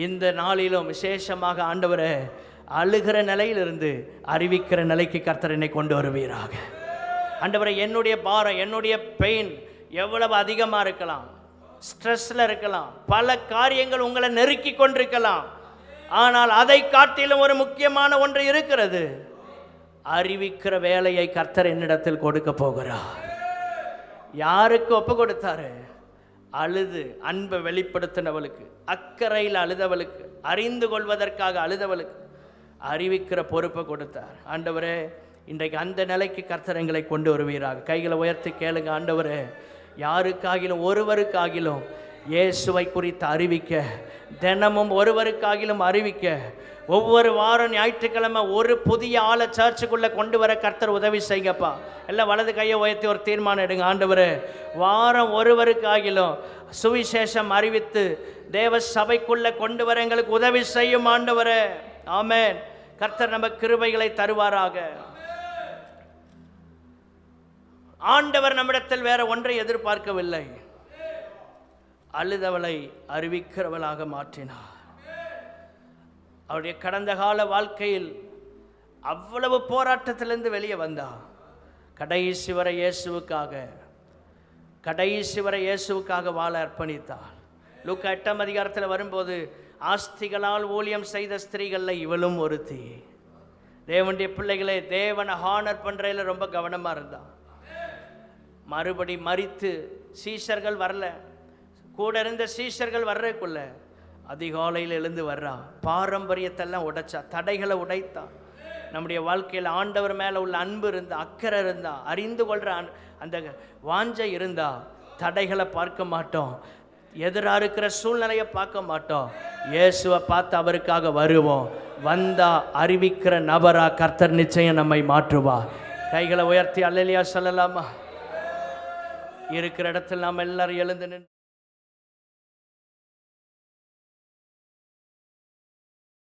இந்த நாளிலும் விசேஷமாக ஆண்டவரே, அழுகிற நிலையிலிருந்து அறிவிக்கிற நிலைக்கு கர்த்தர் என்னை கொண்டு வருவீராக. ஆண்டவரே, என்னுடைய பாரம், என்னுடைய பெயின் எவ்வளவு அதிகமாக இருக்கலாம், ஸ்ட்ரெஸ்ஸில் இருக்கலாம், பல காரியங்கள் உங்களை நெருக்கி கொண்டிருக்கலாம். ஆனால் அதை காட்டிலும் ஒரு முக்கியமான ஒன்று இருக்கிறது. அறிவிக்கிற வேலையை கர்த்தர் என்னிடத்தில் கொடுக்க போகிறார். யாருக்கு ஒப்பு கொடுத்தாரு? அழுது அன்பை வெளிப்படுத்தினவளுக்கு, அக்கறையில் அழுதவளுக்கு, அறிந்து கொள்வதற்காக அழுதவளுக்கு அறிவிக்கிற பொறுப்பை கொடுத்தார். ஆண்டவரே, இன்றைக்கு அந்த நிலைக்கு கர்த்தர் எங்களை கொண்டு வருவீராக. கைகளை உயர்த்தி கேளுங்க. ஆண்டவரே, யாருக்காகிலும் ஒருவருக்காகிலும் இயேசுவை குறித்து அறிவிக்க, தினமும் ஒருவருக்காகிலும் அறிவிக்க, ஒவ்வொரு வாரம் ஞாயிற்றுக்கிழமை ஒரு புதிய ஆளை சர்ச்சுக்குள்ளே கொண்டு வர கர்த்தர் உதவி செய்யுங்கப்பா. எல்லாம் வலது கையை உயர்த்தி ஒரு தீர்மானம் எடுங்க. ஆண்டவரே, வாரம் ஒருவருக்காகிலும் சுவிசேஷம் அறிவித்து தேவ சபைக்குள்ளே கொண்டு வர எங்களுக்கு உதவி செய்யும் ஆண்டவரே. ஆமென். கர்த்தர் நம்ம கிருபைகளை தருவாராக. ஆண்டவர் நம்மிடத்தில் வேற ஒன்றை எதிர்பார்க்கவில்லை. அழுதவளை அறிவிக்கிறவளாக மாற்றினார். அவருடைய கடந்த கால வாழ்க்கையில் அவ்வளவு போராட்டத்திலிருந்து வெளியே வந்தார். கடைசி வரை இயேசுவுக்காக வாழ அர்ப்பணித்தார். லூக்கா 8ஆம் அதிகாரத்தில் வரும்போது, ஆஸ்திகளால் ஊழியம் செய்த ஸ்திரீகளில் இவளும் ஒருத்தி. தேவனுடைய பிள்ளைகளை தேவனை ஹானர் பண்ணுறதுல ரொம்ப கவனமாக இருந்தான். மறுபடி மரித்து சீஷர்கள் வரல, கூட இருந்த சீஷர்கள் வர்றதுக்குள்ள அதிகாலையில் எழுந்து வர்றா. பாரம்பரியத்தெல்லாம் உடைச்சா, தடைகளை உடைத்தா. நம்முடைய வாழ்க்கையில் ஆண்டவர் மேலே உள்ள அன்பு இருந்தா, அக்கறை இருந்தா, அறிந்து கொள்கிற அந்த வாஞ்சை இருந்தா, தடைகளை பார்க்க மாட்டோம், எதிராக இருக்கிற சூழ்நிலையை பார்க்க மாட்டோம். இயேசுவை பார்த்து அவருக்காக வருவோம். வந்தா அறிவிக்கிற நபரா கர்த்தர் நிச்சயம் நம்மை மாற்றுவார். கைகளை உயர்த்தி அல்லேலூயா சொல்லலாமா? இருக்கிற இடத்தில் நாம் எல்லாரும் எழுந்து நின்று